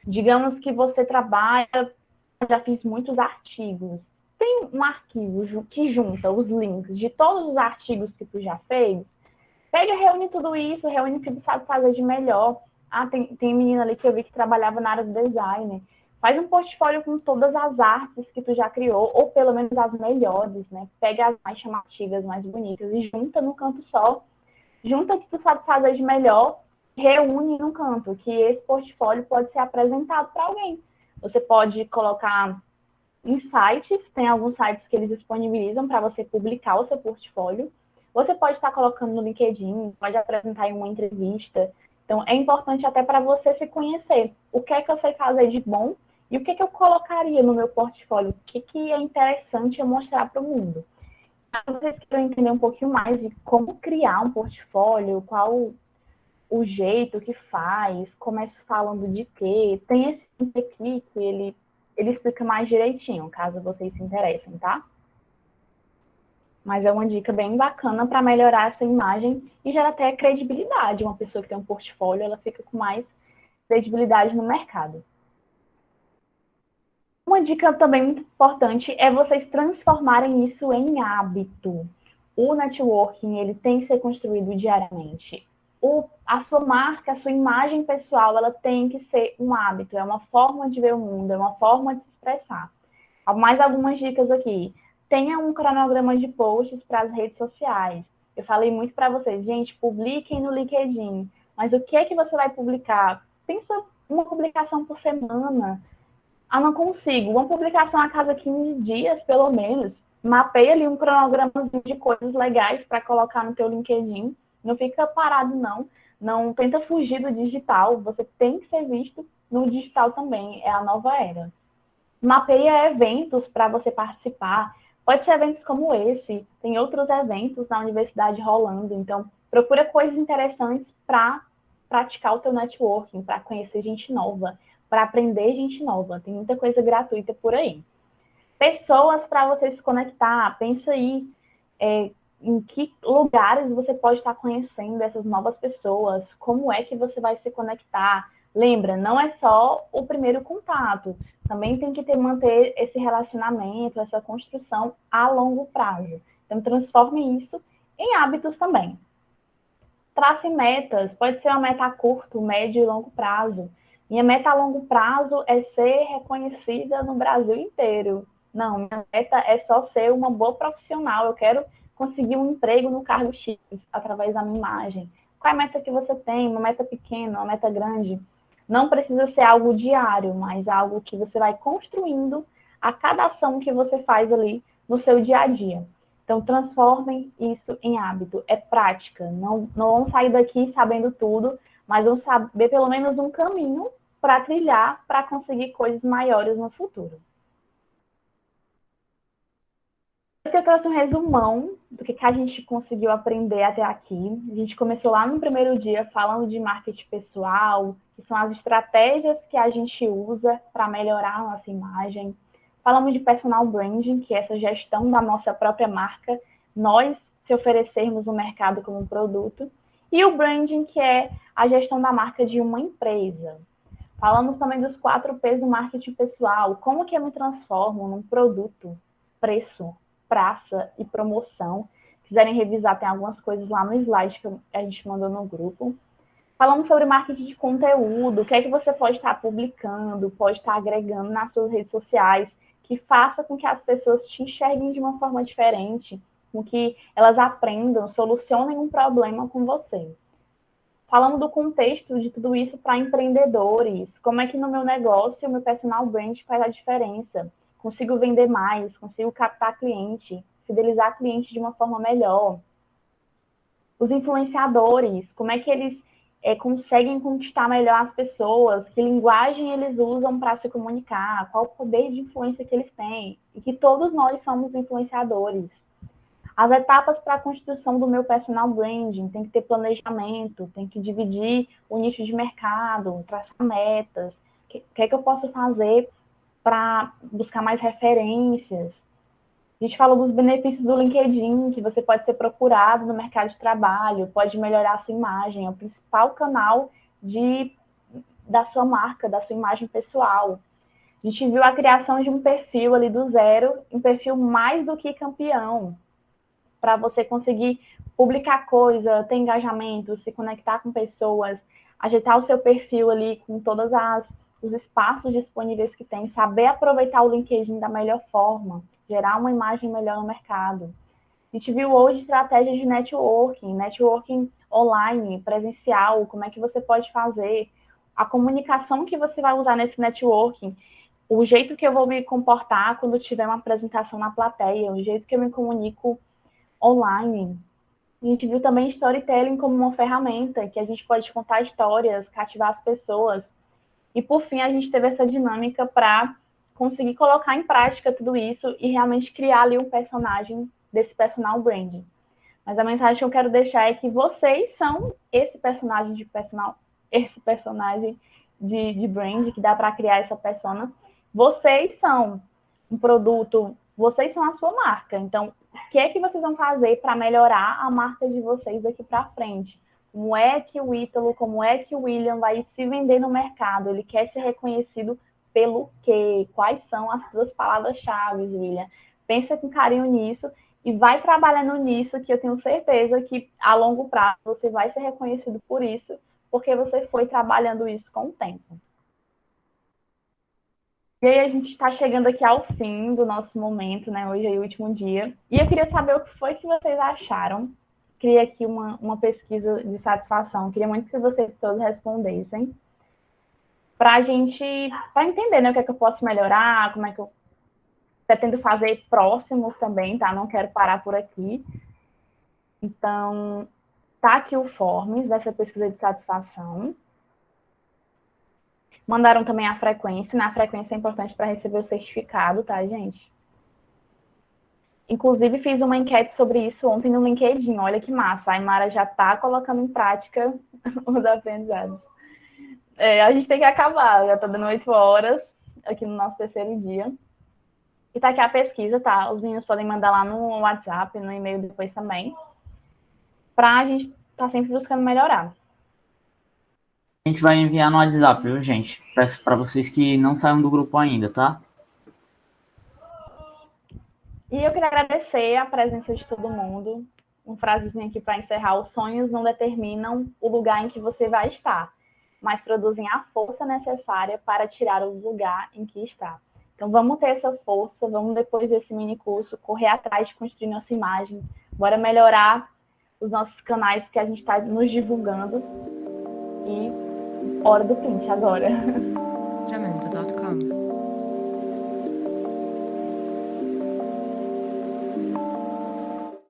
Digamos que você trabalha, já fiz muitos artigos. Tem um arquivo que junta os links de todos os artigos que tu já fez. Pega, reúne tudo isso, reúne o que tu sabe fazer de melhor. Tem menina ali que eu vi que trabalhava na área do design. Faz um portfólio com todas as artes que tu já criou, ou pelo menos as melhores, né? Pega as mais chamativas, mais bonitas e junta num canto só. Junta o que tu sabe fazer de melhor, reúne num canto, que esse portfólio pode ser apresentado para alguém. Você pode colocar em sites, tem alguns sites que eles disponibilizam para você publicar o seu portfólio. Você pode estar colocando no LinkedIn, pode apresentar em uma entrevista. Então, é importante até para você se conhecer. O que é que eu sei fazer de bom e o que é que eu colocaria no meu portfólio? O que é interessante eu mostrar para o mundo? Se vocês querem entender um pouquinho mais de como criar um portfólio, qual o jeito que faz, começa falando de quê, tem esse link aqui que ele explica mais direitinho, caso vocês se interessem, tá? Mas é uma dica bem bacana para melhorar essa imagem e gera até credibilidade. Uma pessoa que tem um portfólio, ela fica com mais credibilidade no mercado. Uma dica também muito importante é vocês transformarem isso em hábito. O networking, ele tem que ser construído diariamente. A sua marca, a sua imagem pessoal, ela tem que ser um hábito, é uma forma de ver o mundo, é uma forma de se expressar. Mais algumas dicas aqui. Tenha um cronograma de posts para as redes sociais. Eu falei muito para vocês, gente, publiquem no LinkedIn. Mas o que é que você vai publicar? Pensa uma publicação por semana. Ah, não consigo. Uma publicação a cada 15 dias, pelo menos. Mapeia ali um cronograma de coisas legais para colocar no teu LinkedIn. Não fica parado, não. Não tenta fugir do digital. Você tem que ser visto no digital também. É a nova era. Mapeia eventos para você participar. Pode ser eventos como esse. Tem outros eventos na universidade rolando. Então, procura coisas interessantes para praticar o teu networking, para conhecer gente nova, para aprender gente nova. Tem muita coisa gratuita por aí. Pessoas para você se conectar. Pensa aí em que lugares você pode estar conhecendo essas novas pessoas. Como é que você vai se conectar? Lembra, não é só o primeiro contato. Também tem que manter esse relacionamento, essa construção a longo prazo. Então, transforme isso em hábitos também. Trace metas. Pode ser uma meta a curto, médio e longo prazo. Minha meta a longo prazo é ser reconhecida no Brasil inteiro. Não, minha meta é só ser uma boa profissional. Eu quero conseguir um emprego no cargo X através da minha imagem. Qual é a meta que você tem? Uma meta pequena, uma meta grande? Não precisa ser algo diário, mas algo que você vai construindo a cada ação que você faz ali no seu dia a dia. Então, transformem isso em hábito. É prática. Não vão sair daqui sabendo tudo, mas vão saber pelo menos um caminho para trilhar, para conseguir coisas maiores no futuro. Eu trouxe um resumão do que a gente conseguiu aprender até aqui. A gente começou lá no primeiro dia falando de marketing pessoal, que são as estratégias que a gente usa para melhorar a nossa imagem. Falamos de personal branding, que é essa gestão da nossa própria marca, nós se oferecermos no mercado como um produto. E o branding, que é a gestão da marca de uma empresa. Falamos também dos 4 P's do marketing pessoal, como que eu me transformo num produto, preço, praça e promoção. Se quiserem revisar, tem algumas coisas lá no slide que a gente mandou no grupo. Falamos sobre marketing de conteúdo, o que é que você pode estar publicando, pode estar agregando nas suas redes sociais, que faça com que as pessoas te enxerguem de uma forma diferente, com que elas aprendam, solucionem um problema com você. Falamos do contexto de tudo isso para empreendedores, como é que no meu negócio o meu personal brand faz a diferença. Consigo vender mais, consigo captar cliente, fidelizar cliente de uma forma melhor. Os influenciadores, como é que eles conseguem conquistar melhor as pessoas, que linguagem eles usam para se comunicar, qual o poder de influência que eles têm, e que todos nós somos influenciadores. As etapas para a construção do meu personal branding, tem que ter planejamento, tem que dividir o nicho de mercado, traçar metas, o que é que eu posso fazer para buscar mais referências. A gente falou dos benefícios do LinkedIn, que você pode ser procurado no mercado de trabalho, pode melhorar a sua imagem, é o principal canal da sua marca, da sua imagem pessoal. A gente viu a criação de um perfil ali do zero, um perfil mais do que campeão, para você conseguir publicar coisa, ter engajamento, se conectar com pessoas, ajeitar o seu perfil ali com todas os espaços disponíveis que tem, saber aproveitar o LinkedIn da melhor forma, gerar uma imagem melhor no mercado. A gente viu hoje estratégias de networking online, presencial, como é que você pode fazer, a comunicação que você vai usar nesse networking, o jeito que eu vou me comportar quando tiver uma apresentação na plateia, o jeito que eu me comunico online. A gente viu também storytelling como uma ferramenta, que a gente pode contar histórias, cativar as pessoas. E, por fim, a gente teve essa dinâmica para conseguir colocar em prática tudo isso e realmente criar ali um personagem desse personal branding. Mas a mensagem que eu quero deixar é que vocês são esse personagem de brand, que dá para criar essa persona. Vocês são um produto, vocês são a sua marca. Então, o que é que vocês vão fazer para melhorar a marca de vocês daqui para frente? Como é que o Ítalo, como é que o William vai se vender no mercado? Ele quer ser reconhecido pelo quê? Quais são as suas palavras-chave, William? Pensa com carinho nisso e vai trabalhando nisso, que eu tenho certeza que a longo prazo você vai ser reconhecido por isso, porque você foi trabalhando isso com o tempo. E aí a gente está chegando aqui ao fim do nosso momento, né? Hoje é o último dia. E eu queria saber o que foi que vocês acharam. Queria aqui uma pesquisa de satisfação. Queria muito que vocês todos respondessem. Para entender, né, o que é que eu posso melhorar, como é que eu pretendo fazer próximos também, tá? Não quero parar por aqui. Então, tá aqui o Forms dessa pesquisa de satisfação. Mandaram também a frequência, né? A frequência é importante para receber o certificado, tá, gente? Inclusive, fiz uma enquete sobre isso ontem no LinkedIn. Olha que massa. A Aymara já está colocando em prática os aprendizados. A gente tem que acabar. Já está dando 8 horas aqui no nosso terceiro dia. E tá aqui a pesquisa, tá? Os meninos podem mandar lá no WhatsApp, no e-mail depois também. Pra gente tá sempre buscando melhorar.
A gente vai enviar no WhatsApp, viu, gente? Peço para vocês que não saiam do grupo ainda, tá?
E eu queria agradecer a presença de todo mundo. Uma frasezinha aqui para encerrar. Os sonhos não determinam o lugar em que você vai estar, mas produzem a força necessária para tirar o lugar em que está. Então, vamos ter essa força, vamos, depois desse mini curso, correr atrás de construir nossa imagem. Bora melhorar os nossos canais que a gente está nos divulgando. E hora do print agora.
Jamendo.com